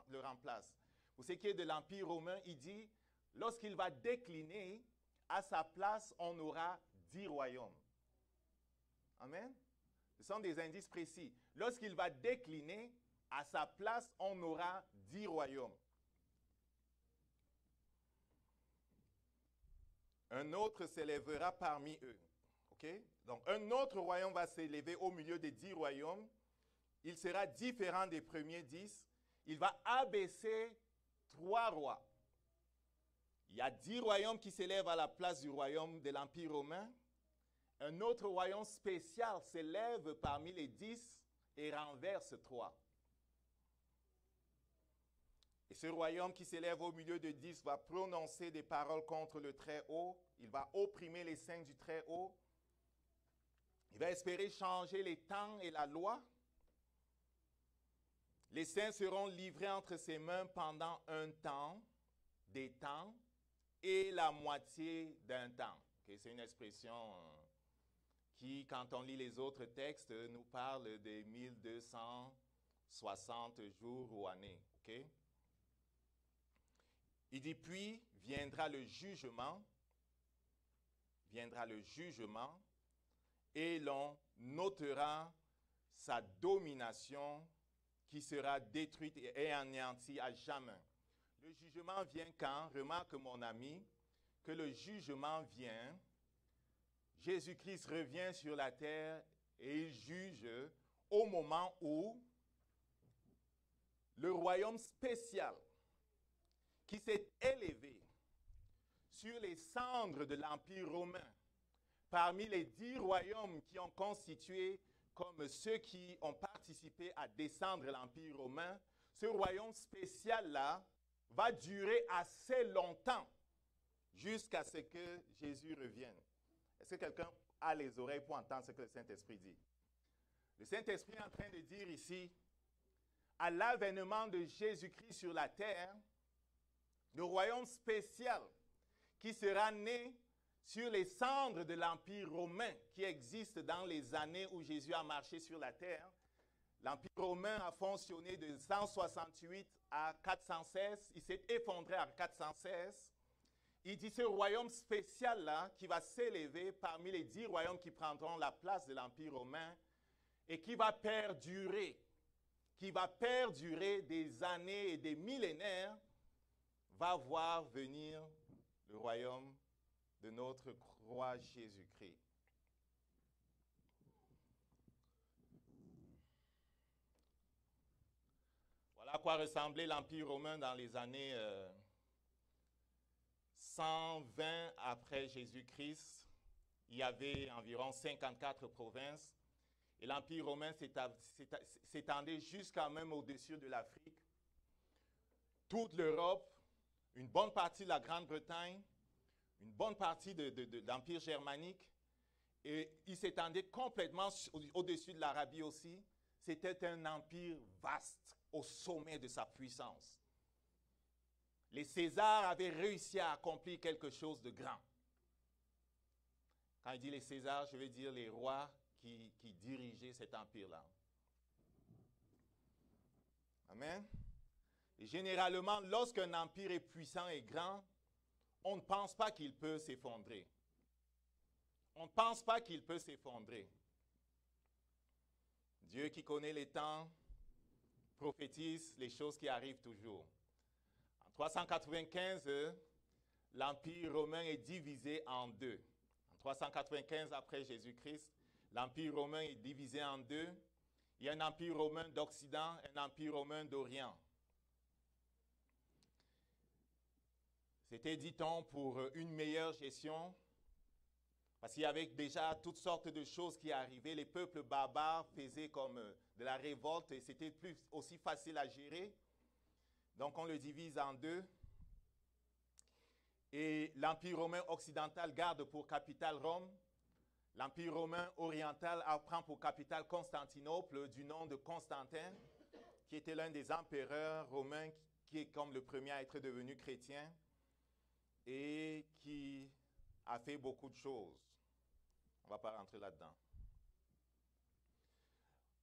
le remplace. Pour ce qui est de l'Empire romain, il dit, lorsqu'il va décliner, à sa place, on aura 10 royaumes. Amen? Ce sont des indices précis. Lorsqu'il va décliner, à sa place, on aura 10 royaumes. Un autre s'élèvera parmi eux. Okay? Donc, un autre royaume va s'élever au milieu des 10 royaumes. Il sera différent des premiers 10. Il va abaisser 3 rois. Il y a 10 royaumes qui s'élèvent à la place du royaume de l'Empire romain. Un autre royaume spécial s'élève parmi les 10 et renverse 3. Et ce royaume qui s'élève au milieu de 10 va prononcer des paroles contre le Très-Haut. Il va opprimer les saints du Très-Haut. Il va espérer changer les temps et la loi. Les saints seront livrés entre ses mains pendant un temps, des temps, et la moitié d'un temps. Okay, c'est une expression qui, quand on lit les autres textes, nous parle des 1260 jours ou années. Okay? Il dit, puis viendra le jugement, et l'on notera sa domination qui sera détruite et anéantie à jamais. Le jugement vient quand? Remarque, mon ami, que le jugement vient, Jésus-Christ revient sur la terre et il juge au moment où le royaume spécial qui s'est élevé sur les cendres de l'Empire romain, parmi les 10 royaumes qui ont constitué comme ceux qui ont participé à descendre l'Empire romain, ce royaume spécial-là va durer assez longtemps jusqu'à ce que Jésus revienne. Est-ce que quelqu'un a les oreilles pour entendre ce que le Saint-Esprit dit? Le Saint-Esprit est en train de dire ici, à l'avènement de Jésus-Christ sur la terre, le royaume spécial qui sera né sur les cendres de l'Empire romain qui existe dans les années où Jésus a marché sur la terre. L'Empire romain a fonctionné de 168 à 416. Il s'est effondré à 416. Il dit ce royaume spécial-là qui va s'élever parmi les 10 royaumes qui prendront la place de l'Empire romain et qui va perdurer des années et des millénaires, va voir venir le royaume de notre roi Jésus-Christ. Voilà à quoi ressemblait l'Empire romain dans les années 120 après Jésus-Christ. Il y avait environ 54 provinces et l'Empire romain s'étendait jusqu'à même au-dessus de l'Afrique. Toute l'Europe, une bonne partie de la Grande-Bretagne, une bonne partie de l'Empire germanique, et il s'étendait complètement au-dessus de l'Arabie aussi. C'était un empire vaste, au sommet de sa puissance. Les Césars avaient réussi à accomplir quelque chose de grand. Quand il dit les Césars, je veux dire les rois qui dirigeaient cet empire-là. Amen. Et généralement, lorsqu'un empire est puissant et grand, on ne pense pas qu'il peut s'effondrer. On ne pense pas qu'il peut s'effondrer. Dieu qui connaît les temps prophétise les choses qui arrivent toujours. En 395, l'Empire romain est divisé en deux. En 395 après Jésus-Christ, l'Empire romain est divisé en deux. Il y a un Empire romain d'Occident, un Empire romain d'Orient. C'était, dit-on, pour une meilleure gestion, parce qu'il y avait déjà toutes sortes de choses qui arrivaient. Les peuples barbares faisaient comme de la révolte et c'était plus aussi facile à gérer. Donc on le divise en deux. Et l'Empire romain occidental garde pour capitale Rome. L'Empire romain oriental prend pour capitale Constantinople du nom de Constantin, qui était l'un des empereurs romains qui est comme le premier à être devenu chrétien et qui a fait beaucoup de choses. On ne va pas rentrer là-dedans.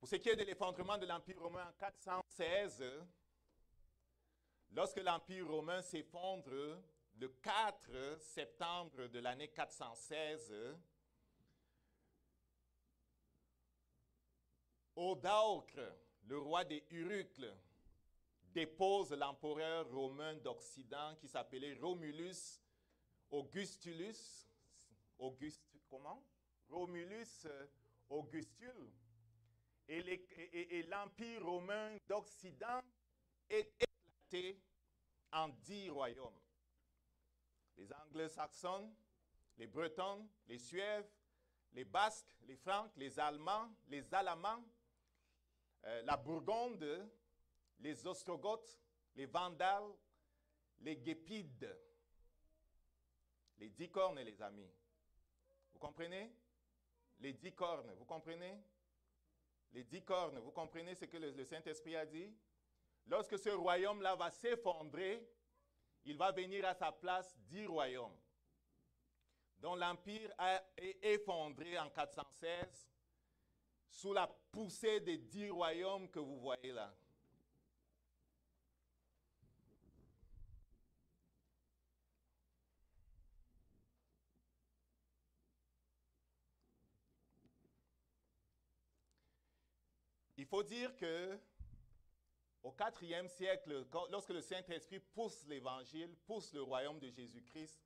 Pour ce qui est de l'effondrement de l'Empire romain en 416, lorsque l'Empire romain s'effondre le 4 septembre de l'année 416, Odoacre, le roi des Urucles, dépose l'empereur romain d'Occident qui s'appelait Romulus Augustulus. Romulus Augustule. Et l'Empire romain d'Occident est éclaté en 10 royaumes. Les Anglo-Saxons, les Bretons, les Suèves, les Basques, les Francs, les Allemands, les Alamans, la Burgonde, les Ostrogoths, les Vandales, les Gépides, les 10 cornes, les amis. Vous comprenez? Les 10 cornes, vous comprenez? Les 10 cornes, vous comprenez ce que le Saint-Esprit a dit? lorsque ce royaume-là va s'effondrer, il va venir à sa place 10 royaumes. Donc l'Empire est effondré en 416 sous la poussée des 10 royaumes que vous voyez là. Il faut dire que au IVe siècle, lorsque le Saint-Esprit pousse l'Évangile, pousse le royaume de Jésus-Christ,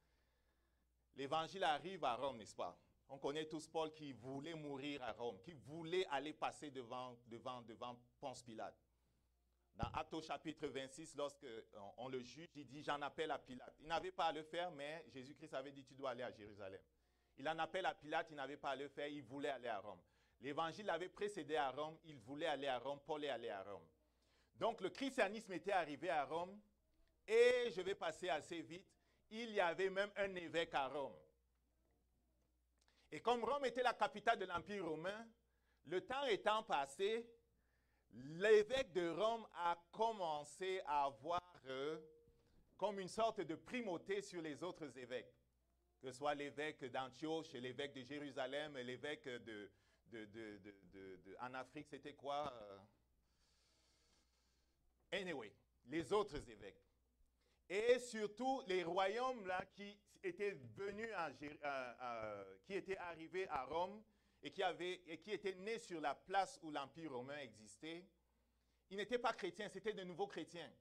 l'Évangile arrive à Rome, n'est-ce pas? On connaît tous Paul qui voulait mourir à Rome, qui voulait aller passer devant Ponce Pilate. Dans Actes au chapitre 26, lorsqu'on le juge, il dit « J'en appelle à Pilate ». Il n'avait pas à le faire, mais Jésus-Christ avait dit « Tu dois aller à Jérusalem ». Il en appelle à Pilate, il n'avait pas à le faire, il voulait aller à Rome. L'Évangile l'avait précédé à Rome, il voulait aller à Rome, Paul est allé à Rome. Donc le christianisme était arrivé à Rome, et je vais passer assez vite, il y avait même un évêque à Rome. Et comme Rome était la capitale de l'Empire romain, le temps étant passé, l'évêque de Rome a commencé à avoir comme une sorte de primauté sur les autres évêques, que ce soit l'évêque d'Antioche, l'évêque de Jérusalem, l'évêque en Afrique, c'était quoi? Anyway, les autres évêques. Et surtout les royaumes là qui étaient venus qui étaient arrivés à Rome et qui étaient nés sur la place où l'Empire romain existait, ils n'étaient pas chrétiens, c'était de nouveaux chrétiens.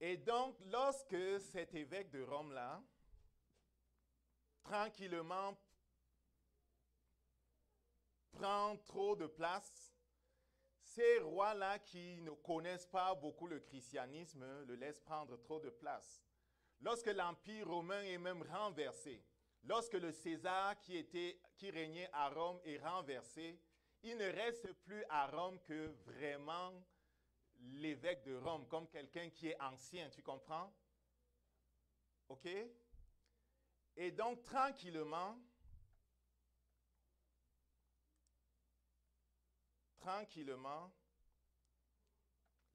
Et donc, lorsque cet évêque de Rome là, tranquillement, prend trop de place, ces rois-là qui ne connaissent pas beaucoup le christianisme le laissent prendre trop de place. Lorsque l'Empire romain est même renversé, lorsque le César qui régnait à Rome est renversé, il ne reste plus à Rome que vraiment l'évêque de Rome, comme quelqu'un qui est ancien, tu comprends? OK? Et donc, tranquillement,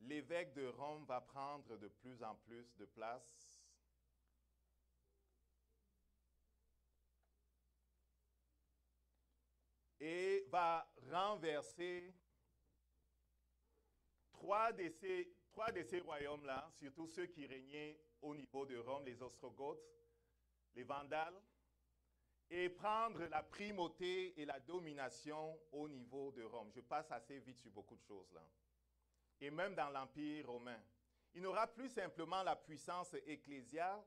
l'évêque de Rome va prendre de plus en plus de place. Et va renverser trois de ces royaumes-là, surtout ceux qui régnaient au niveau de Rome, les Ostrogoths, les Vandales, et prendre la primauté et la domination au niveau de Rome. Je passe assez vite sur beaucoup de choses là. Et même dans l'Empire romain. Il n'aura plus simplement la puissance ecclésiale,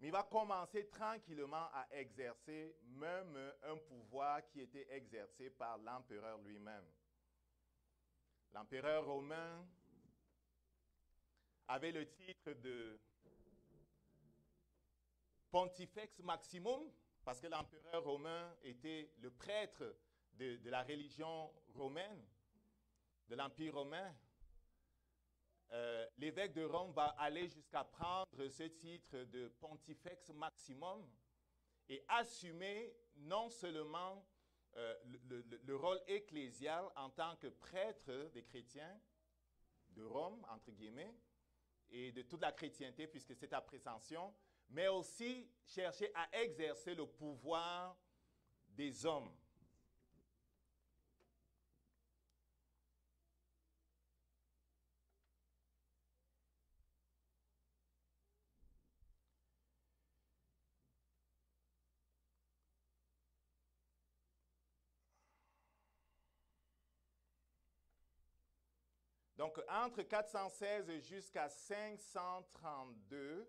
mais il va commencer tranquillement à exercer même un pouvoir qui était exercé par l'empereur lui-même. L'empereur romain avait le titre de Pontifex Maximum, parce que l'empereur romain était le prêtre de la religion romaine, de l'Empire romain. L'évêque de Rome va aller jusqu'à prendre ce titre de Pontifex Maximum et assumer non seulement le rôle ecclésial en tant que prêtre des chrétiens de Rome, entre guillemets, et de toute la chrétienté, puisque c'est à prétention, mais aussi chercher à exercer le pouvoir des hommes. Donc, entre 416 jusqu'à 532,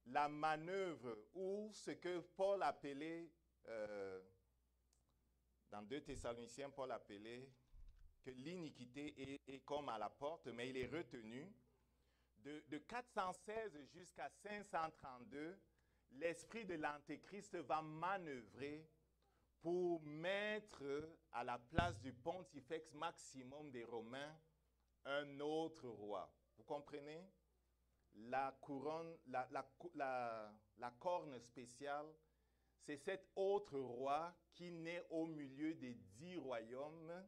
la manœuvre ou ce que Paul appelait, dans 2 Thessaloniciens, Paul appelait que l'iniquité est comme à la porte, mais il est retenu. De 416 jusqu'à 532, l'esprit de l'Antéchrist va manœuvrer pour mettre à la place du pontifex maximum des Romains un autre roi. Vous comprenez? La couronne, la corne spéciale, c'est cet autre roi qui naît au milieu des 10 royaumes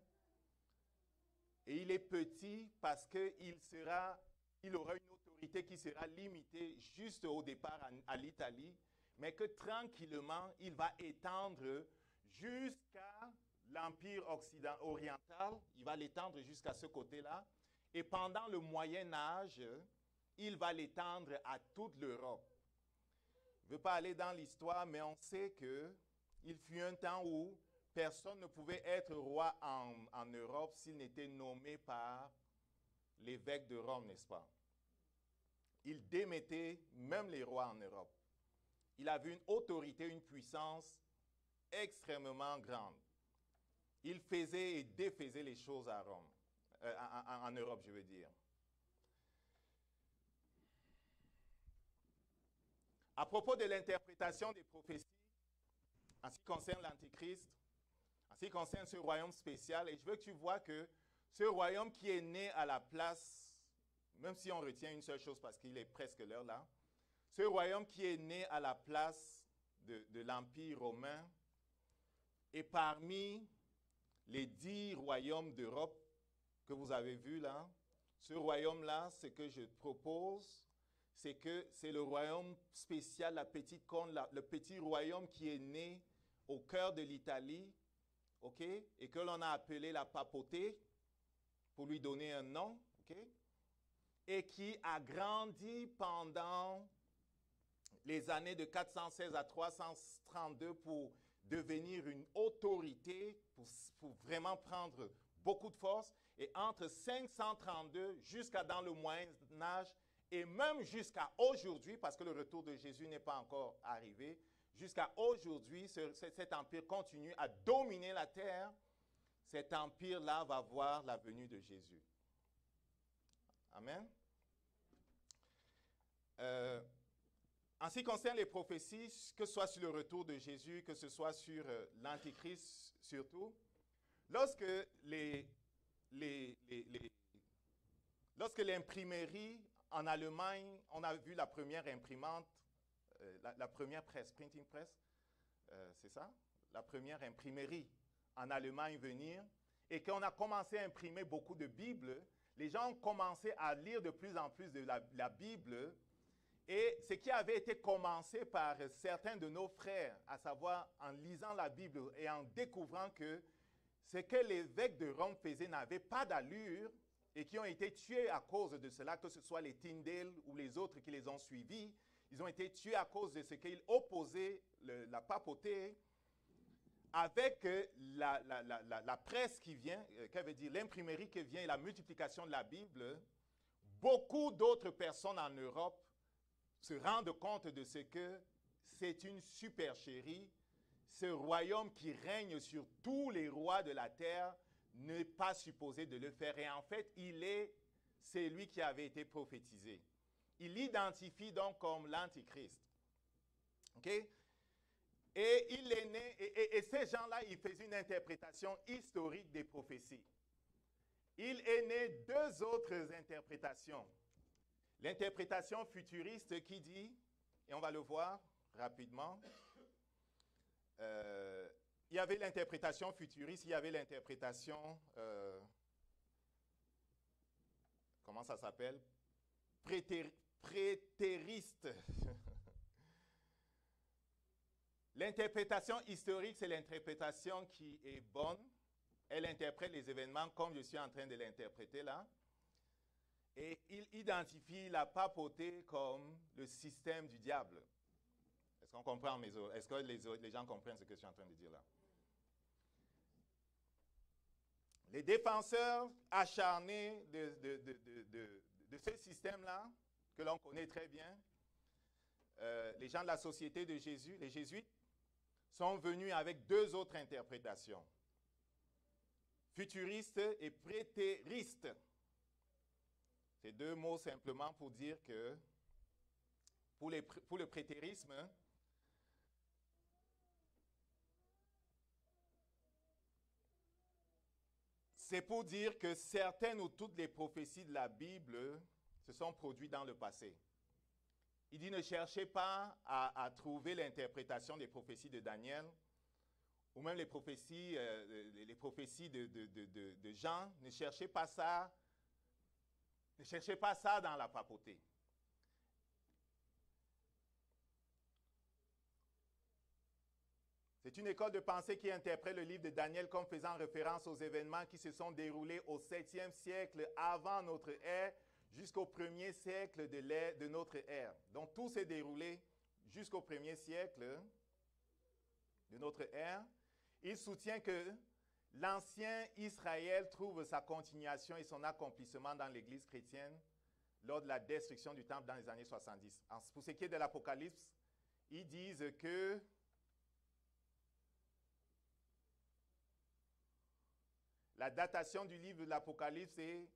Et il est petit parce qu'il aura une autorité qui sera limitée juste au départ à l'Italie, mais que tranquillement, il va étendre jusqu'à l'Empire oriental, il va l'étendre jusqu'à ce côté-là, et pendant le Moyen Âge, il va l'étendre à toute l'Europe. Je ne veux pas aller dans l'histoire, mais on sait qu'il fut un temps où personne ne pouvait être roi en Europe s'il n'était nommé par l'évêque de Rome, n'est-ce pas? Il démettait même les rois en Europe. Il avait une autorité, une puissance extrêmement grande. Il faisait et défaisait les choses à Rome, en Europe, je veux dire. À propos de l'interprétation des prophéties, en ce qui concerne l'Antichrist, en ce qui concerne ce royaume spécial, et je veux que tu vois que ce royaume qui est né à la place, même si on retient une seule chose parce qu'il est presque l'heure là, ce royaume qui est né à la place de l'Empire romain est parmi les 10 royaumes d'Europe que vous avez vus là. Ce royaume-là, ce que je propose, c'est que c'est le royaume spécial, la petite cône, le petit royaume qui est né au cœur de l'Italie, ok, et que l'on a appelé la papauté pour lui donner un nom, ok, et qui a grandi pendant les années de 416 à 332 pour devenir une autorité, pour vraiment prendre beaucoup de force. Et entre 532 jusqu'à dans le Moyen Âge, et même jusqu'à aujourd'hui, parce que le retour de Jésus n'est pas encore arrivé, jusqu'à aujourd'hui, cet empire continue à dominer la terre. Cet empire-là va voir la venue de Jésus. Amen. En ce qui concerne les prophéties, que ce soit sur le retour de Jésus, que ce soit sur l'Antichrist surtout, lorsque l'imprimerie en Allemagne, on a vu la première imprimante, la première presse, printing press, c'est ça? La première imprimerie en Allemagne venir, et qu'on a commencé à imprimer beaucoup de Bibles, les gens ont commencé à lire de plus en plus de la Bible, et ce qui avait été commencé par certains de nos frères, à savoir en lisant la Bible et en découvrant que ce que l'évêque de Rome faisait n'avait pas d'allure, et qui ont été tués à cause de cela, que ce soit les Tyndale ou les autres qui les ont suivis, ils ont été tués à cause de ce qu'ils opposaient la papauté avec la presse qui vient, qu'elle veut dire l'imprimerie qui vient et la multiplication de la Bible. Beaucoup d'autres personnes en Europe se rendent compte de ce que c'est une supercherie. Ce royaume qui règne sur tous les rois de la terre n'est pas supposé de le faire. Et en fait, c'est lui qui avait été prophétisé. Il l'identifie donc comme l'Antichrist. OK? Et il est né, et ces gens-là, ils faisaient une interprétation historique des prophéties. Il est né 2 autres interprétations. L'interprétation futuriste qui dit, et on va le voir rapidement, il y avait l'interprétation futuriste, il y avait l'interprétation, comment ça s'appelle? Prétériste. L'interprétation historique, c'est l'interprétation qui est bonne. Elle interprète les événements comme je suis en train de l'interpréter là. Et il identifie la papauté comme le système du diable. Est-ce qu'on comprend mes autres? Est-ce que les gens comprennent ce que je suis en train de dire là? Les défenseurs acharnés de ce système-là, que l'on connaît très bien, les gens de la Société de Jésus, les jésuites, sont venus avec 2 autres interprétations. Futuriste et prétériste. C'est 2 mots simplement pour dire que pour le prétérisme, c'est pour dire que certaines ou toutes les prophéties de la Bible se sont produites dans le passé. Il dit ne cherchez pas à trouver l'interprétation des prophéties de Daniel ou même les prophéties de Jean, ne cherchez pas ça dans la papauté. C'est une école de pensée qui interprète le livre de Daniel comme faisant référence aux événements qui se sont déroulés au 7e siècle avant notre ère jusqu'au 1er siècle de notre ère. Donc tout s'est déroulé jusqu'au 1er siècle de notre ère. Il soutient que l'ancien Israël trouve sa continuation et son accomplissement dans l'Église chrétienne lors de la destruction du temple dans les années 70. Pour ce qui est de l'Apocalypse, ils disent que la datation du livre de l'Apocalypse est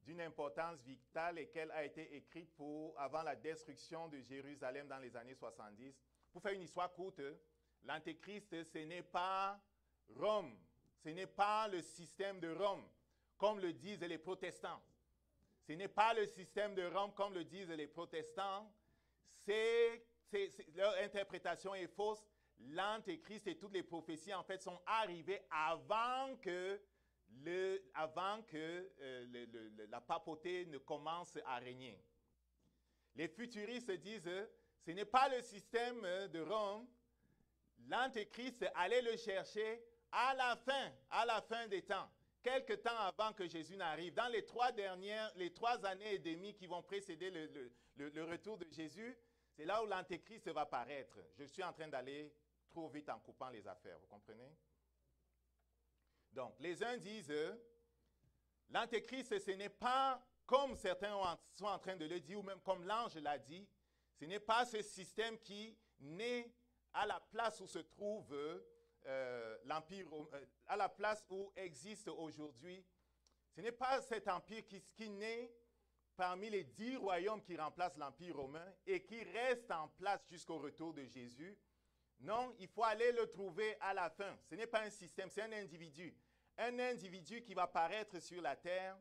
d'une importance vitale et qu'elle a été écrite avant la destruction de Jérusalem dans les années 70. Pour faire une histoire courte, l'Antéchrist, ce n'est pas Rome, ce n'est pas le système de Rome, comme le disent les protestants. Ce n'est pas le système de Rome, comme le disent les protestants. Leur interprétation est fausse. L'Antéchrist et toutes les prophéties, en fait, sont arrivées avant que la papauté ne commence à régner. Les futuristes disent, ce n'est pas le système de Rome. L'Antéchrist allait le chercher à la fin des temps, quelque temps avant que Jésus n'arrive. Dans les 3 années et demie qui vont précéder le retour de Jésus, c'est là où l'Antéchrist va paraître. Je suis en train d'aller trop vite en coupant les affaires, vous comprenez? Donc, les uns disent, l'Antéchrist, ce n'est pas, comme certains sont en train de le dire, ou même comme l'ange l'a dit, ce n'est pas ce système qui naît à la place où se trouve l'Empire, à la place où existe aujourd'hui. Ce n'est pas cet empire qui naît parmi les 10 royaumes qui remplacent l'Empire romain et qui reste en place jusqu'au retour de Jésus. Non, il faut aller le trouver à la fin. Ce n'est pas un système, c'est un individu. Un individu qui va paraître sur la terre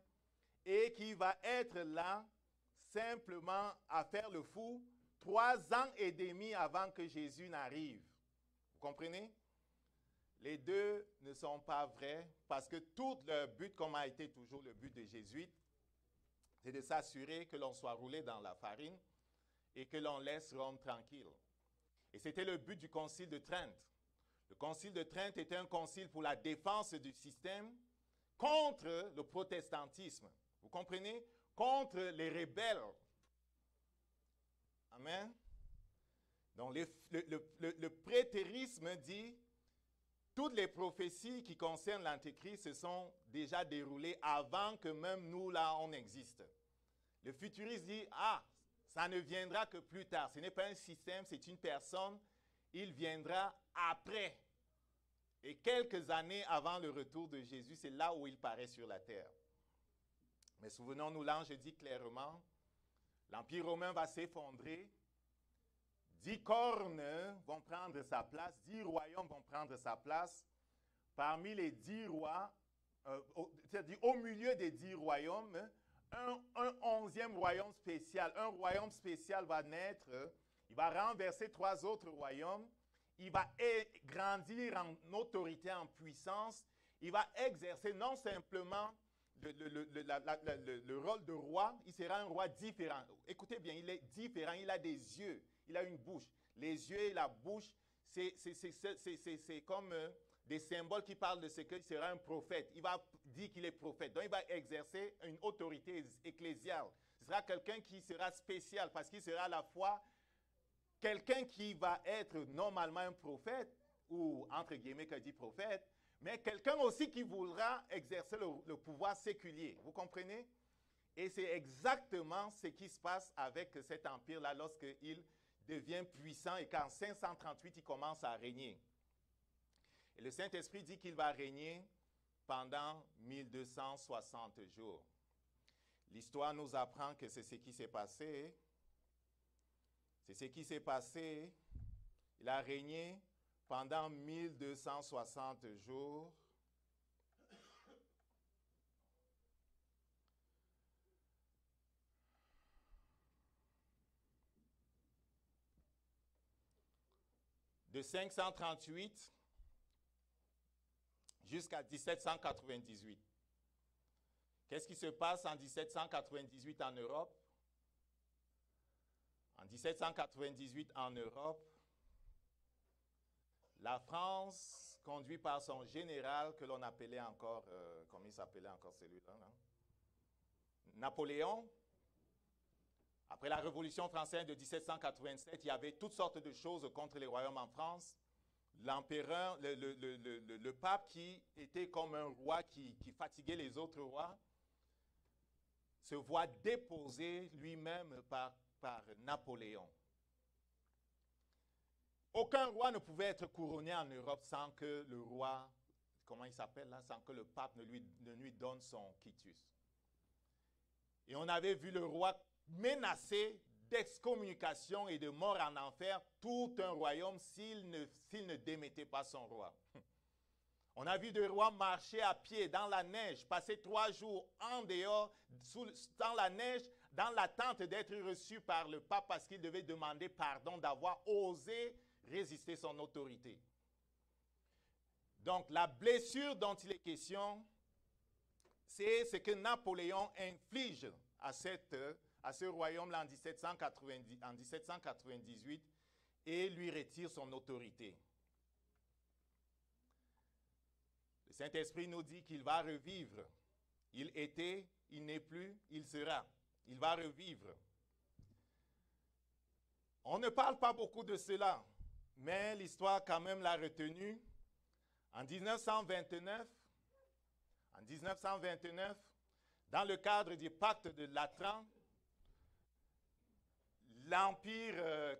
et qui va être là simplement à faire le fou 3 ans et demi avant que Jésus n'arrive. Vous comprenez? Les deux ne sont pas vrais parce que tout leur but, comme a été toujours le but des Jésuites, c'est de s'assurer que l'on soit roulé dans la farine et que l'on laisse Rome tranquille. Et c'était le but du Concile de Trente. Le Concile de Trente était un concile pour la défense du système contre le protestantisme. Vous comprenez? Contre les rebelles. Amen. Donc le prétérisme dit toutes les prophéties qui concernent l'Antéchrist se sont déjà déroulées avant que même nous, là, on existe. Le futuriste dit, ça ne viendra que plus tard. Ce n'est pas un système, c'est une personne. Il viendra après. Et quelques années avant le retour de Jésus, c'est là où il paraît sur la terre. Mais souvenons-nous, l'ange dit clairement, l'Empire romain va s'effondrer. 10 cornes vont prendre sa place, 10 royaumes vont prendre sa place. Parmi les 10 rois, c'est-à-dire au milieu des 10 royaumes, un 11e royaume spécial. Un royaume spécial va naître, il va renverser 3 autres royaumes, il va grandir en autorité, en puissance, il va exercer non simplement le rôle de roi, il sera un roi différent. Écoutez bien, il est différent, il a des yeux, il a une bouche. Les yeux et la bouche, c'est comme des symboles qui parlent de ce qu'il sera un prophète. Il va dire qu'il est prophète. Donc, il va exercer une autorité ecclésiale. Ce sera quelqu'un qui sera spécial parce qu'il sera à la fois quelqu'un qui va être normalement un prophète, ou entre guillemets, que dit prophète, mais quelqu'un aussi qui voudra exercer le pouvoir séculier. Vous comprenez? Et c'est exactement ce qui se passe avec cet empire-là lorsqu'il devient puissant et qu'en 538, il commence à régner. Et le Saint-Esprit dit qu'il va régner pendant 1260 jours. L'histoire nous apprend que c'est ce qui s'est passé. C'est ce qui s'est passé. Il a régné pendant 1260 jours. De 538 jusqu'à 1798. Qu'est-ce qui se passe en 1798 en Europe? En 1798 en Europe, la France, conduite par son général que l'on appelait encore, comment il s'appelait encore celui-là, Napoléon. Après la Révolution française de 1787, il y avait toutes sortes de choses contre les royaumes en France. L'empereur, le pape qui était comme un roi qui fatiguait les autres rois, se voit déposé lui-même par Napoléon. Aucun roi ne pouvait être couronné en Europe sans que le roi, comment il s'appelle là, sans que le pape ne lui donne son quitus. Et on avait vu le roi menacer d'excommunication et de mort en enfer tout un royaume s'il ne démettait pas son roi. On a vu des rois marcher à pied dans la neige, passer 3 jours en dehors, dans la neige, dans l'attente d'être reçus par le pape parce qu'il devait demander pardon d'avoir osé résister son autorité. Donc la blessure dont il est question, c'est ce que Napoléon inflige à ce royaume-là en 1798 et lui retire son autorité. Le Saint-Esprit nous dit qu'il va revivre. Il était, il n'est plus, il sera. Il va revivre. On ne parle pas beaucoup de cela, mais l'histoire quand même l'a retenu. En 1929, dans le cadre du pacte de Latran, l'empire,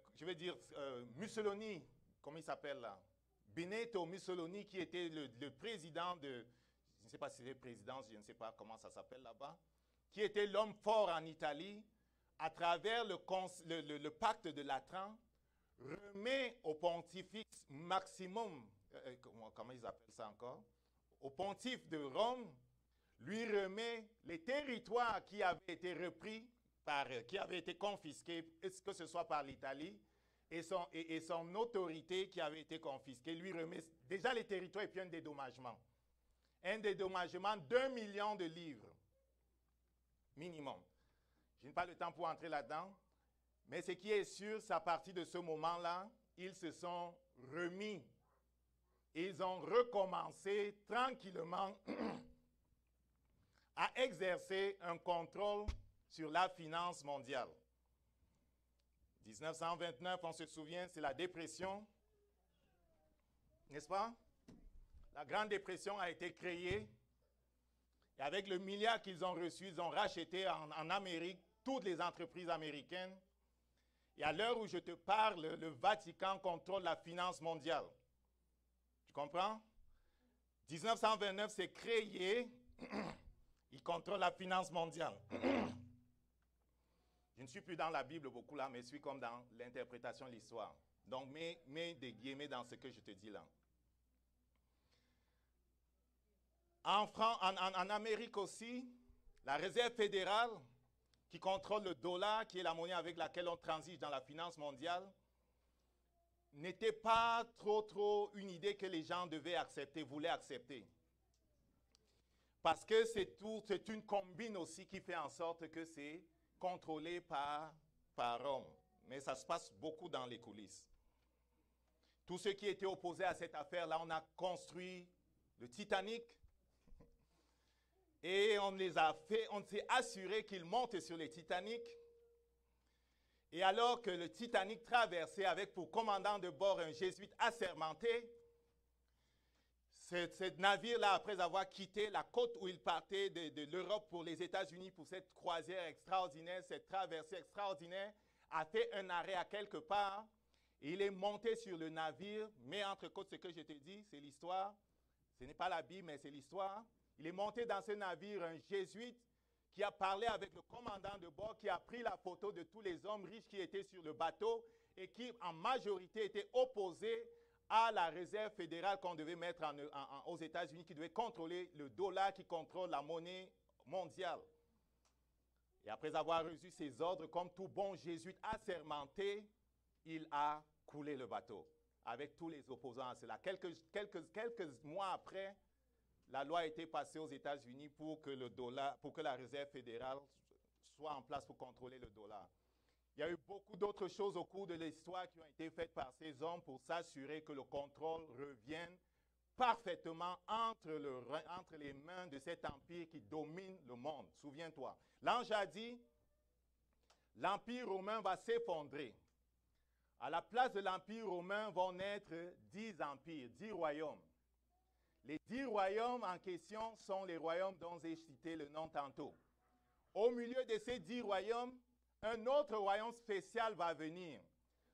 Mussolini, comment il s'appelle là? Benito Mussolini, qui était le président de, je ne sais pas si c'est le président, je ne sais pas comment ça s'appelle là-bas, qui était l'homme fort en Italie, à travers le pacte de Latran, remet au pontifice maximum, comment ils appellent ça encore, au pontife de Rome, lui remet les territoires qui avaient été repris, qui avaient été confisqués, que ce soit par l'Italie, et son autorité qui avait été confisquée, lui remet déjà les territoires et puis un dédommagement. Un dédommagement d'1 million de livres, minimum. Je n'ai pas le temps pour entrer là-dedans, mais ce qui est sûr, c'est à partir de ce moment-là, ils se sont remis. Ils ont recommencé tranquillement à exercer un contrôle sur la finance mondiale. 1929, on se souvient, c'est la dépression, n'est-ce pas? La Grande Dépression a été créée et avec le milliard qu'ils ont reçu, ils ont racheté en Amérique toutes les entreprises américaines. Et à l'heure où je te parle, le Vatican contrôle la finance mondiale. Tu comprends? 1929, c'est créé, il contrôle la finance mondiale. Je ne suis plus dans la Bible beaucoup là, mais je suis comme dans l'interprétation de l'histoire. Donc, mets des guillemets dans ce que je te dis là. En Amérique aussi, la Réserve fédérale, qui contrôle le dollar, qui est la monnaie avec laquelle on transige dans la finance mondiale, n'était pas trop une idée que les gens devaient accepter, voulaient accepter. Parce que c'est une combine aussi qui fait en sorte que c'est contrôlé par Rome. Mais ça se passe beaucoup dans les coulisses. Tous ceux qui étaient opposés à cette affaire-là, on a construit le Titanic et on s'est assuré qu'ils montent sur le Titanic. Et alors que le Titanic traversait avec pour commandant de bord un jésuite assermenté, ce navire-là, après avoir quitté la côte où il partait de l'Europe pour les États-Unis pour cette croisière extraordinaire, cette traversée extraordinaire, a fait un arrêt à quelque part. Et il est monté sur le navire, mais entre côtes, ce que je te dis, c'est l'histoire. Ce n'est pas la Bible, mais c'est l'histoire. Il est monté dans ce navire, un jésuite qui a parlé avec le commandant de bord, qui a pris la photo de tous les hommes riches qui étaient sur le bateau et qui, en majorité, étaient opposés à la réserve fédérale qu'on devait mettre aux États-Unis, qui devait contrôler le dollar, qui contrôle la monnaie mondiale. Et après avoir reçu ses ordres, comme tout bon jésuite assermenté, il a coulé le bateau avec tous les opposants à cela. Quelques mois après, la loi a été passée aux États-Unis pour que pour que la Réserve fédérale soit en place pour contrôler le dollar. Il y a eu beaucoup d'autres choses au cours de l'histoire qui ont été faites par ces hommes pour s'assurer que le contrôle revienne parfaitement entre les mains de cet empire qui domine le monde. Souviens-toi. L'ange a dit, l'empire romain va s'effondrer. À la place de l'empire romain vont naître 10 empires, 10 royaumes. Les 10 royaumes en question sont les royaumes dont j'ai cité le nom tantôt. Au milieu de ces 10 royaumes, un autre royaume spécial va venir.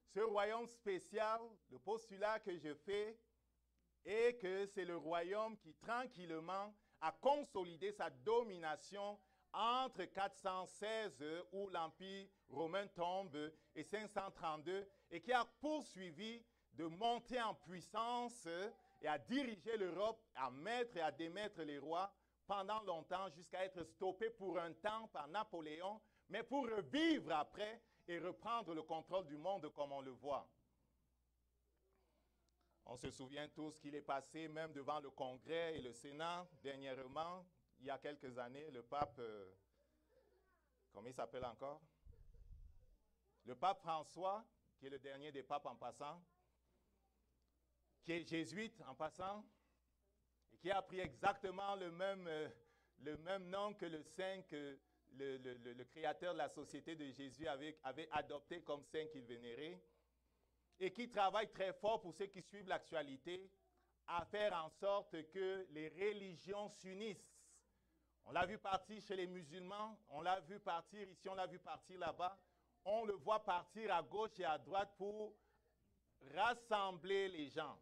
Ce royaume spécial, le postulat que je fais est que c'est le royaume qui tranquillement a consolidé sa domination entre 416 où l'Empire romain tombe et 532 et qui a poursuivi de monter en puissance et à diriger l'Europe, à mettre et à démettre les rois pendant longtemps jusqu'à être stoppé pour un temps par Napoléon, mais pour revivre après et reprendre le contrôle du monde comme on le voit. On se souvient tous qu'il est passé même devant le Congrès et le Sénat dernièrement, il y a quelques années, le pape, comment il s'appelle encore? Le pape François, qui est le dernier des papes en passant, qui est jésuite en passant, et qui a pris exactement le même nom que le saint que le créateur de la société de Jésus avait adopté comme saint qu'il vénérait, et qui travaille très fort pour ceux qui suivent l'actualité à faire en sorte que les religions s'unissent. On l'a vu partir chez les musulmans, on l'a vu partir ici, on l'a vu partir là-bas. On le voit partir à gauche et à droite pour rassembler les gens.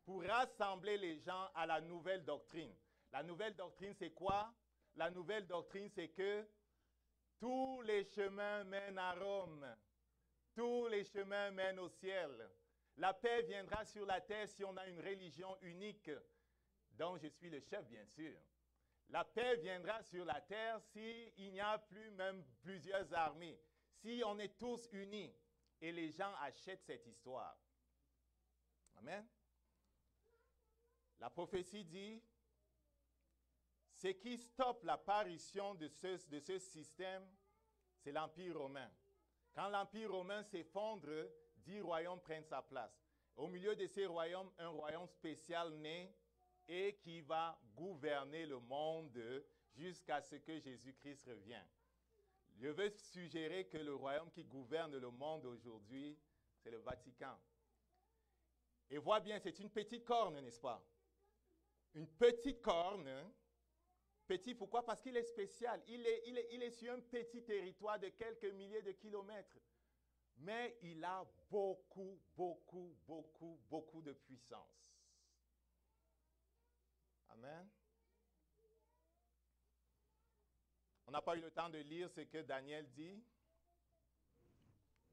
Pour rassembler les gens à la nouvelle doctrine. La nouvelle doctrine, c'est quoi? La nouvelle doctrine, c'est que tous les chemins mènent à Rome. Tous les chemins mènent au ciel. La paix viendra sur la terre si on a une religion unique, dont je suis le chef, bien sûr. La paix viendra sur la terre s'il n'y a plus même plusieurs armées, si on est tous unis et les gens achètent cette histoire. Amen. La prophétie dit, ce qui stoppe l'apparition de ce système, c'est l'Empire romain. Quand l'Empire romain s'effondre, 10 royaumes prennent sa place. Au milieu de ces royaumes, un royaume spécial naît et qui va gouverner le monde jusqu'à ce que Jésus-Christ revienne. Je veux suggérer que le royaume qui gouverne le monde aujourd'hui, c'est le Vatican. Et vois bien, c'est une petite corne, n'est-ce pas? Une petite corne. Petit, pourquoi? Parce qu'il est spécial. Il est sur un petit territoire de quelques milliers de kilomètres. Mais il a beaucoup, beaucoup, beaucoup, beaucoup de puissance. Amen. On n'a pas eu le temps de lire ce que Daniel dit.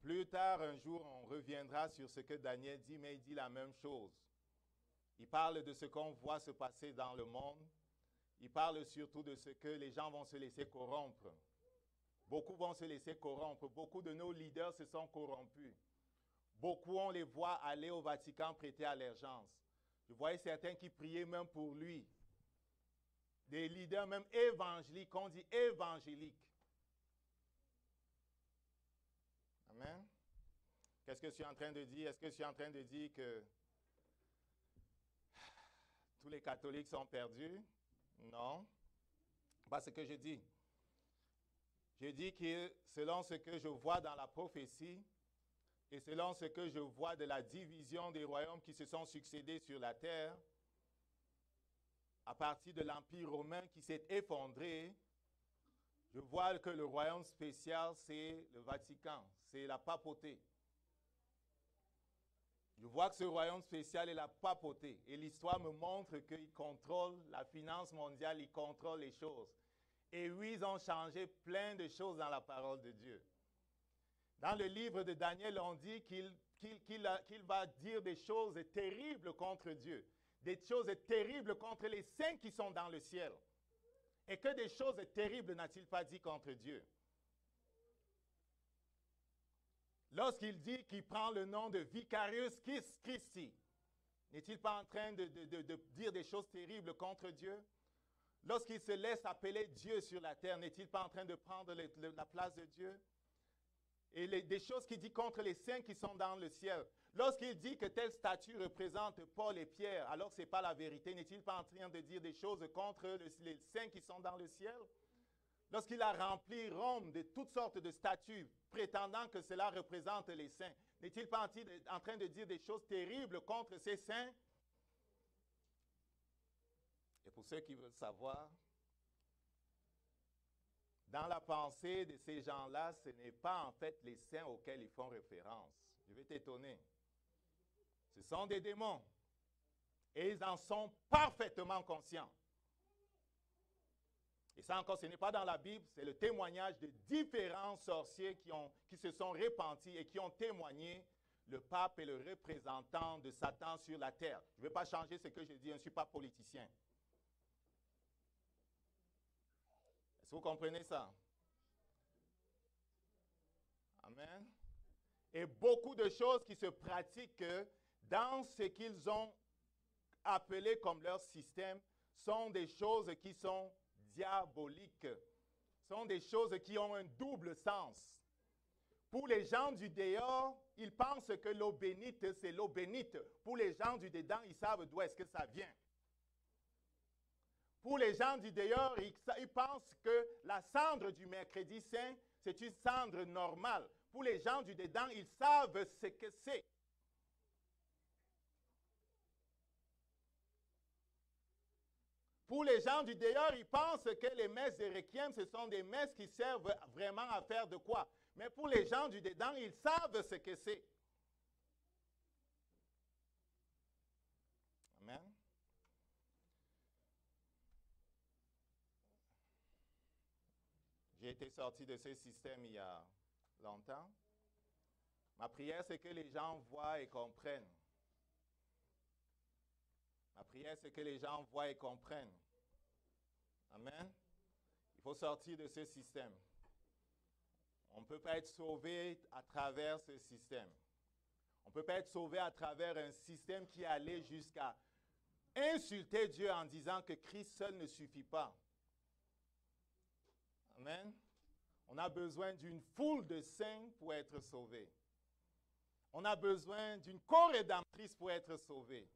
Plus tard, un jour, on reviendra sur ce que Daniel dit, mais il dit la même chose. Il parle de ce qu'on voit se passer dans le monde. Il parle surtout de ce que les gens vont se laisser corrompre. Beaucoup vont se laisser corrompre. Beaucoup de nos leaders se sont corrompus. Beaucoup, on les voit aller au Vatican prêter allégeance. Je voyais certains qui priaient même pour lui. Des leaders même évangéliques, on dit évangéliques. Amen. Qu'est-ce que je suis en train de dire? Est-ce que je suis en train de dire que tous les catholiques sont perdus? Non. Pas ce que je dis. Je dis que selon ce que je vois dans la prophétie et selon ce que je vois de la division des royaumes qui se sont succédés sur la terre, à partir de l'Empire romain qui s'est effondré, je vois que le royaume spécial, c'est le Vatican, c'est la papauté. Je vois que ce royaume spécial est la papauté. Et l'histoire me montre qu'il contrôle la finance mondiale, il contrôle les choses. Et oui, ils ont changé plein de choses dans la parole de Dieu. Dans le livre de Daniel, on dit qu'il va dire des choses terribles contre Dieu. Des choses terribles contre les saints qui sont dans le ciel. Et que des choses terribles n'a-t-il pas dit contre Dieu? Lorsqu'il dit qu'il prend le nom de Vicarius Christi, n'est-il pas en train de dire des choses terribles contre Dieu? Lorsqu'il se laisse appeler Dieu sur la terre, n'est-il pas en train de prendre la place de Dieu? Et des choses qu'il dit contre les saints qui sont dans le ciel. Lorsqu'il dit que telle statue représente Paul et Pierre, alors que ce n'est pas la vérité, n'est-il pas en train de dire des choses contre les saints qui sont dans le ciel? Lorsqu'il a rempli Rome de toutes sortes de statues, prétendant que cela représente les saints, n'est-il pas en train de dire des choses terribles contre ces saints? Et pour ceux qui veulent savoir, dans la pensée de ces gens-là, ce n'est pas en fait les saints auxquels ils font référence. Je vais t'étonner. Ce sont des démons. Et ils en sont parfaitement conscients. Et ça encore, ce n'est pas dans la Bible, c'est le témoignage de différents sorciers qui se sont repentis et qui ont témoigné le pape est le représentant de Satan sur la terre. Je ne vais pas changer ce que je dis, je ne suis pas politicien. Est-ce que vous comprenez ça? Amen. Et beaucoup de choses qui se pratiquent dans ce qu'ils ont appelé comme leur système sont des choses qui sont diaboliques, sont des choses qui ont un double sens. Pour les gens du dehors, ils pensent que l'eau bénite, c'est l'eau bénite. Pour les gens du dedans, ils savent d'où est-ce que ça vient. Pour les gens du dehors, ils pensent que la cendre du mercredi saint, c'est une cendre normale. Pour les gens du dedans, ils savent ce que c'est. Pour les gens du dehors, ils pensent que les messes de Requiem, ce sont des messes qui servent vraiment à faire de quoi? Mais pour les gens du dedans, ils savent ce que c'est. Amen. J'ai été sorti de ce système il y a longtemps. Ma prière, c'est que les gens voient et comprennent. Ma prière, c'est que les gens voient et comprennent. Amen. Il faut sortir de ce système. On ne peut pas être sauvé à travers ce système. On ne peut pas être sauvé à travers un système qui allait jusqu'à insulter Dieu en disant que Christ seul ne suffit pas. Amen. On a besoin d'une foule de saints pour être sauvé. On a besoin d'une co-rédemptrice pour être sauvé.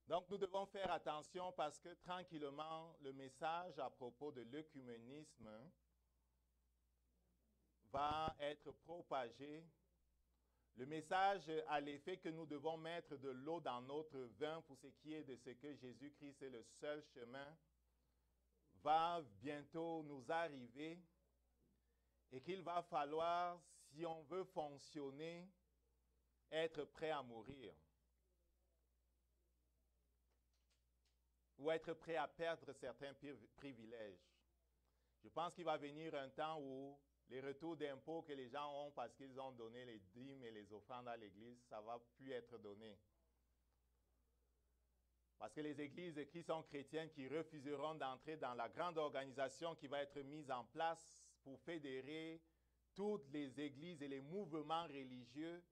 Donc, nous devons faire attention parce que tranquillement, le message à propos de l'œcuménisme va être propagé. Le message à l'effet que nous devons mettre de l'eau dans notre vin pour ce qui est de ce que Jésus-Christ est le seul chemin va bientôt nous arriver et qu'il va falloir, si on veut fonctionner, être prêt à mourir. Ou être prêt à perdre certains privilèges. Je pense qu'il va venir un temps où les retours d'impôts que les gens ont parce qu'ils ont donné les dîmes et les offrandes à l'Église, ça ne va plus être donné. Parce que les églises qui sont chrétiennes, qui refuseront d'entrer dans la grande organisation qui va être mise en place pour fédérer toutes les églises et les mouvements religieux,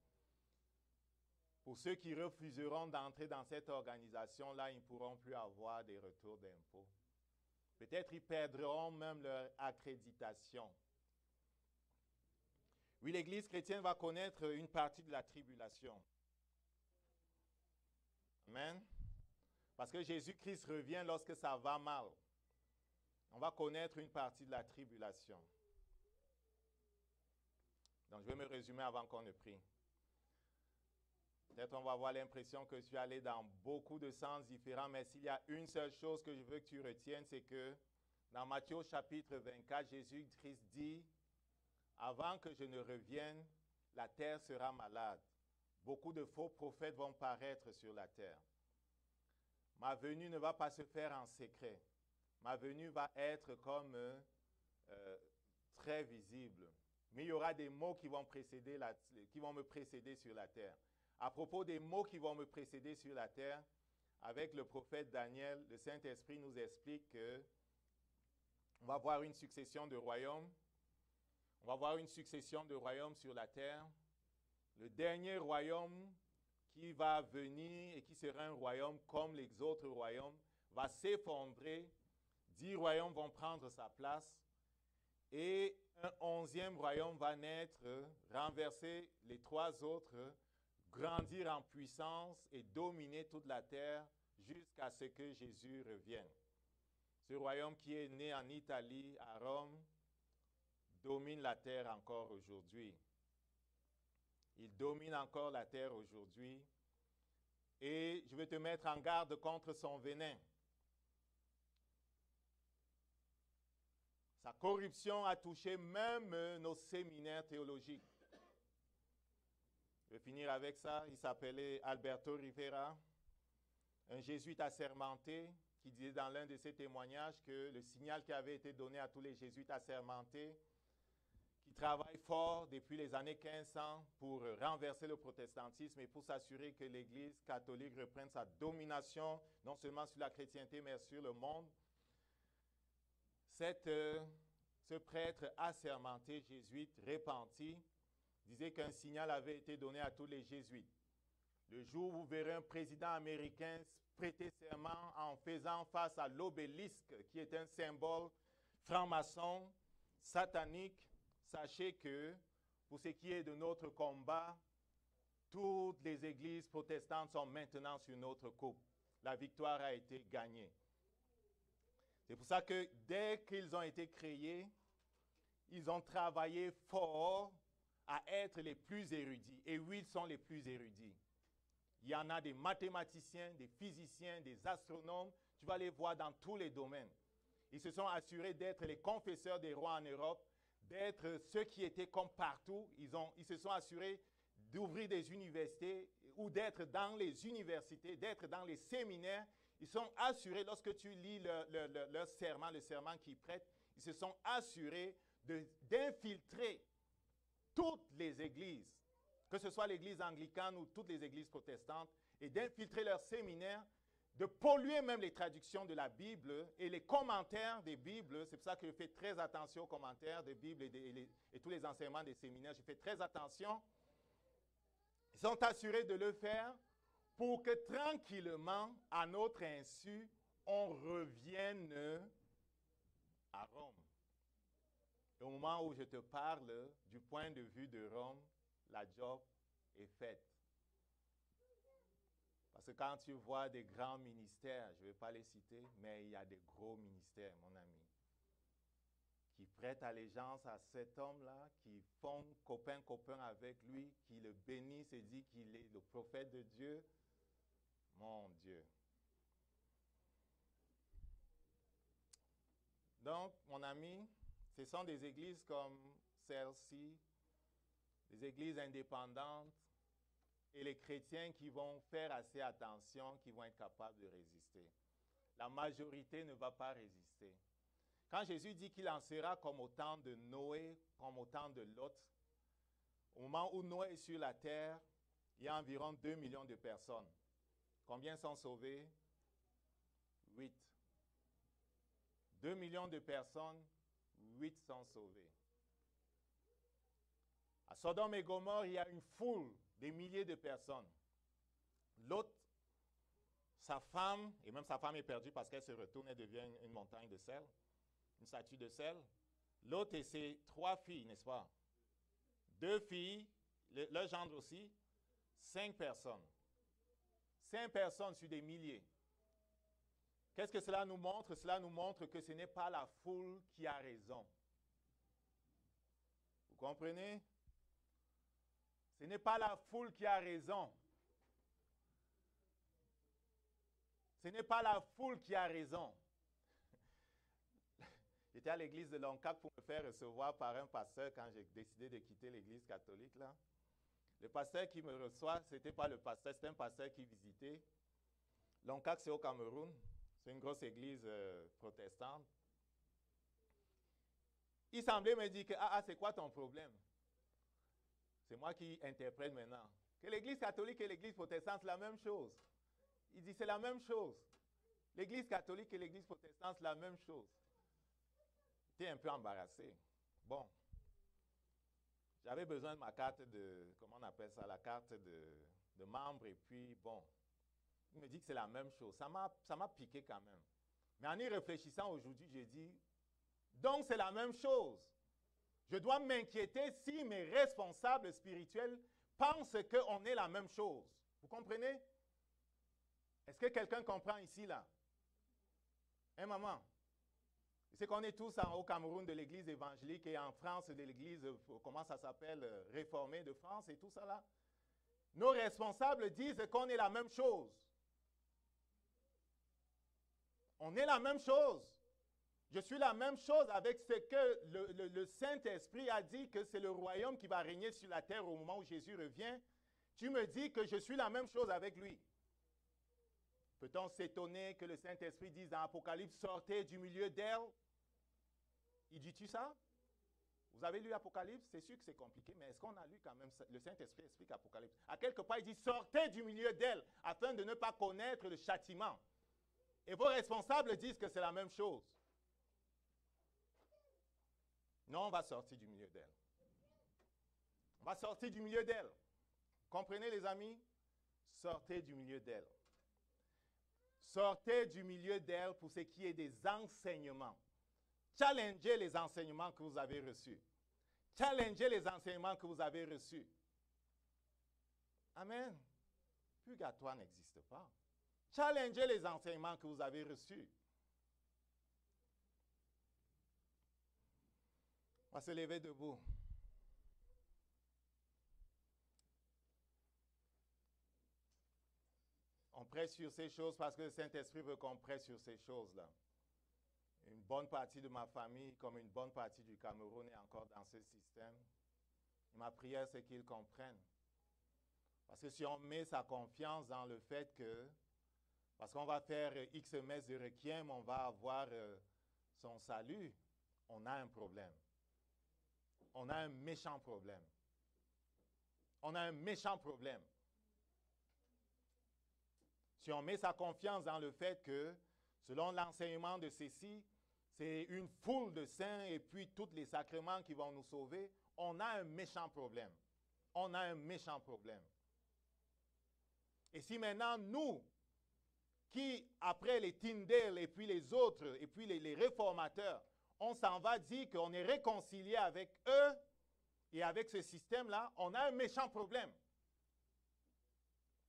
pour ceux qui refuseront d'entrer dans cette organisation-là, ils ne pourront plus avoir des retours d'impôts. Peut-être ils perdront même leur accréditation. Oui, l'Église chrétienne va connaître une partie de la tribulation. Amen. Parce que Jésus-Christ revient lorsque ça va mal. On va connaître une partie de la tribulation. Donc, je vais me résumer avant qu'on ne prie. Peut-être on va avoir l'impression que je suis allé dans beaucoup de sens différents, mais s'il y a une seule chose que je veux que tu retiennes, c'est que dans Matthieu chapitre 24, Jésus-Christ dit, avant que je ne revienne, la terre sera malade. Beaucoup de faux prophètes vont paraître sur la terre. Ma venue ne va pas se faire en secret. Ma venue va être comme très visible. Mais il y aura des mots qui vont me précéder sur la terre. À propos des mots qui vont me précéder sur la terre, avec le prophète Daniel, le Saint-Esprit nous explique qu'on va voir une succession de royaumes On va voir une succession de royaumes sur la terre. Le dernier royaume qui va venir et qui sera un royaume comme les autres royaumes va s'effondrer. 10 royaumes vont prendre sa place. Et un 11e royaume va naître, renverser les 3 autres, grandir en puissance et dominer toute la terre jusqu'à ce que Jésus revienne. Ce royaume qui est né en Italie, à Rome, domine la terre encore aujourd'hui. Il domine encore la terre aujourd'hui. Et je vais te mettre en garde contre son venin. Sa corruption a touché même nos séminaires théologiques. Je vais finir avec ça. Il s'appelait Alberto Rivera, un jésuite assermenté qui disait dans l'un de ses témoignages que le signal qui avait été donné à tous les jésuites assermentés qui travaillent fort depuis les années 1500 pour renverser le protestantisme et pour s'assurer que l'Église catholique reprenne sa domination, non seulement sur la chrétienté, mais sur le monde. Ce prêtre assermenté jésuite repenti disait qu'un signal avait été donné à tous les jésuites. Le jour où vous verrez un président américain prêter serment en faisant face à l'obélisque, qui est un symbole franc-maçon, satanique, sachez que pour ce qui est de notre combat, toutes les églises protestantes sont maintenant sur notre coupe. La victoire a été gagnée. C'est pour ça que dès qu'ils ont été créés, ils ont travaillé fort à être les plus érudits. Et oui, ils sont les plus érudits. Il y en a des mathématiciens, des physiciens, des astronomes. Tu vas les voir dans tous les domaines. Ils se sont assurés d'être les confesseurs des rois en Europe, d'être ceux qui étaient comme partout. Ils se sont assurés d'ouvrir des universités ou d'être dans les universités, d'être dans les séminaires. Ils sont assurés, lorsque tu lis leur serment, le serment qu'ils prêtent, ils se sont assurés d'infiltrer toutes les églises, que ce soit l'église anglicane ou toutes les églises protestantes, et d'infiltrer leurs séminaires, de polluer même les traductions de la Bible et les commentaires des Bibles. C'est pour ça que je fais très attention aux commentaires des Bibles et tous les enseignements des séminaires. Je fais très attention. Ils sont assurés de le faire pour que tranquillement, à notre insu, on revienne à Rome. Et au moment où je te parle, du point de vue de Rome, la job est faite. Parce que quand tu vois des grands ministères, je ne vais pas les citer, mais il y a des gros ministères, mon ami, qui prêtent allégeance à cet homme-là, qui font copain-copain avec lui, qui le bénissent et disent qu'il est le prophète de Dieu. Mon Dieu. Donc, mon ami, ce sont des églises comme celle-ci, des églises indépendantes, et les chrétiens qui vont faire assez attention, qui vont être capables de résister. La majorité ne va pas résister. Quand Jésus dit qu'il en sera comme au temps de Noé, comme au temps de Lot, au moment où Noé est sur la terre, il y a environ 2 millions de personnes. Combien sont sauvés? 8. 2 millions de personnes, 8 sont sauvés. À Sodome et Gomorrhe, il y a une foule, des milliers de personnes. L'autre, sa femme, et même sa femme est perdue parce qu'elle se retourne et devient une montagne de sel, une statue de sel. L'autre et ses 3 filles, n'est-ce pas? 2 filles, leur gendre aussi, 5 personnes. 5 personnes sur des milliers. Qu'est-ce que cela nous montre? Cela nous montre que ce n'est pas la foule qui a raison. Vous comprenez? Ce n'est pas la foule qui a raison. Ce n'est pas la foule qui a raison. J'étais à l'église de Loncac pour me faire recevoir par un pasteur quand j'ai décidé de quitter l'église catholique là. Le pasteur qui me reçoit, ce n'était pas le pasteur, c'était un pasteur qui visitait. Loncac, c'est au Cameroun. C'est une grosse église protestante. Il semblait me dire que, c'est quoi ton problème? C'est moi qui interprète maintenant. Que l'église catholique et l'église protestante, c'est la même chose. Il dit, c'est la même chose. L'église catholique et l'église protestante, c'est la même chose. J'étais un peu embarrassé. Bon. J'avais besoin de ma carte de, comment on appelle ça, la carte de membre. Et puis, bon, il me dit que c'est la même chose. Ça m'a piqué quand même. Mais en y réfléchissant aujourd'hui, j'ai dit, donc c'est la même chose. Je dois m'inquiéter si mes responsables spirituels pensent qu'on est la même chose. Vous comprenez? Est-ce que quelqu'un comprend ici, là? Hein, maman? C'est qu'on est tous au Cameroun de l'église évangélique et en France de l'église, comment ça s'appelle, réformée de France et tout ça là. Nos responsables disent qu'on est la même chose. On est la même chose. Je suis la même chose avec ce que le Saint-Esprit a dit que c'est le royaume qui va régner sur la terre au moment où Jésus revient. Tu me dis que je suis la même chose avec lui. Peut-on s'étonner que le Saint-Esprit dise dans Apocalypse, sortez du milieu d'elle? Il dit-tu ça? Vous avez lu Apocalypse? C'est sûr que c'est compliqué, mais est-ce qu'on a lu quand même ça? Le Saint-Esprit explique Apocalypse. À quelque part, il dit, sortez du milieu d'elle, afin de ne pas connaître le châtiment. Et vos responsables disent que c'est la même chose. Non, on va sortir du milieu d'elle. On va sortir du milieu d'elle. Comprenez les amis? Sortez du milieu d'elle. Sortez du milieu d'elle pour ce qui est des enseignements. Challengez les enseignements que vous avez reçus. Challengez les enseignements que vous avez reçus. Amen. Purgatoire n'existe pas. Challengez les enseignements que vous avez reçus. On va se lever debout. On prêche sur ces choses parce que le Saint-Esprit veut qu'on prêche sur ces choses-là. Une bonne partie de ma famille, comme une bonne partie du Cameroun, est encore dans ce système. Et ma prière, c'est qu'ils comprennent. Parce que si on met sa confiance dans le fait que, parce qu'on va faire X messes de requiem, on va avoir son salut, on a un problème. On a un méchant problème. On a un méchant problème. Si on met sa confiance dans le fait que, selon l'enseignement de ceci, c'est une foule de saints et puis tous les sacrements qui vont nous sauver, on a un méchant problème. On a un méchant problème. Et si maintenant, nous, qui, après les Tyndale et puis les autres, et puis les réformateurs, on s'en va dire qu'on est réconcilié avec eux et avec ce système-là, on a un méchant problème.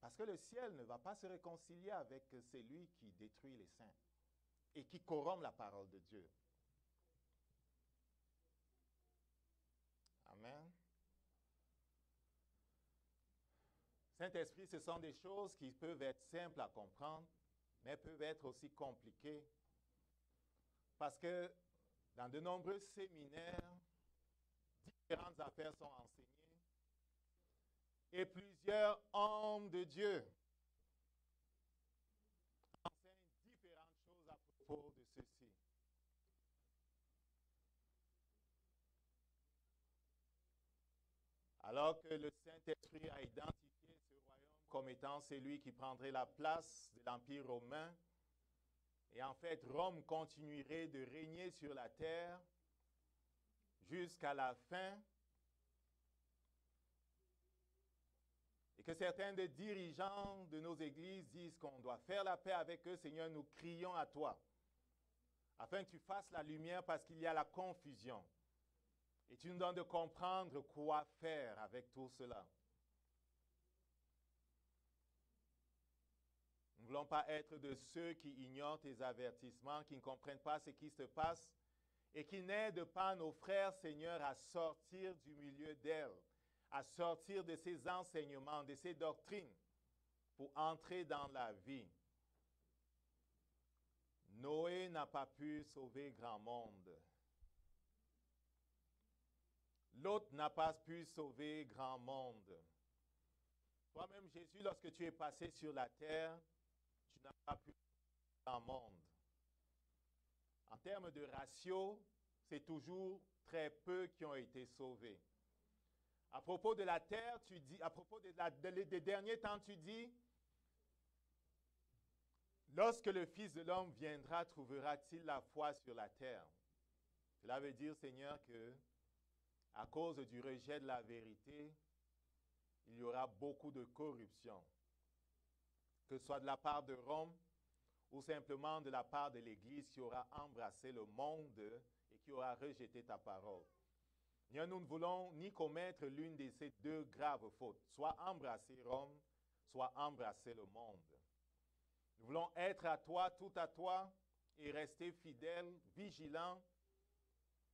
Parce que le ciel ne va pas se réconcilier avec celui qui détruit les saints et qui corrompt la parole de Dieu. Amen. Saint-Esprit, ce sont des choses qui peuvent être simples à comprendre, mais peuvent être aussi compliquées. Parce que dans de nombreux séminaires, différentes affaires sont enseignées et plusieurs hommes de Dieu enseignent différentes choses à propos de ceci. Alors que le Saint-Esprit a identifié ce royaume comme étant celui qui prendrait la place de l'Empire romain, et en fait, Rome continuerait de régner sur la terre jusqu'à la fin, et que certains des dirigeants de nos églises disent qu'on doit faire la paix avec eux. Seigneur, nous crions à toi, afin que tu fasses la lumière parce qu'il y a la confusion. Et tu nous donnes de comprendre quoi faire avec tout cela. Nous ne voulons pas être de ceux qui ignorent tes avertissements, qui ne comprennent pas ce qui se passe et qui n'aident pas nos frères, Seigneur, à sortir du milieu d'elle, à sortir de ces enseignements, de ces doctrines, pour entrer dans la vie. Noé n'a pas pu sauver grand monde. Lot n'a pas pu sauver grand monde. Toi-même, Jésus, lorsque tu es passé sur la terre, tu n'as pas pu sauver grand monde. En termes de ratio, c'est toujours très peu qui ont été sauvés. À propos de la terre, tu dis, à propos des derniers temps, tu dis, lorsque le Fils de l'homme viendra, trouvera-t-il la foi sur la terre? Cela veut dire, Seigneur, que à cause du rejet de la vérité, il y aura beaucoup de corruption, que ce soit de la part de Rome ou simplement de la part de l'Église qui aura embrassé le monde et qui aura rejeté ta parole. Seigneur, nous ne voulons ni commettre l'une de ces deux graves fautes, soit embrasser Rome, soit embrasser le monde. Nous voulons être à toi, tout à toi, et rester fidèles, vigilants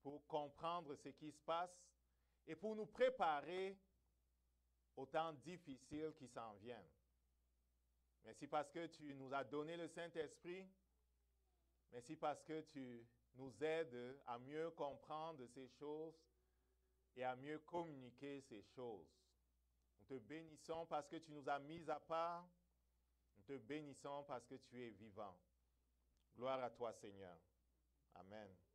pour comprendre ce qui se passe et pour nous préparer aux temps difficiles qui s'en viennent. Merci parce que tu nous as donné le Saint-Esprit. Merci parce que tu nous aides à mieux comprendre ces choses et à mieux communiquer ces choses. Nous te bénissons parce que tu nous as mis à part. Nous te bénissons parce que tu es vivant. Gloire à toi, Seigneur. Amen.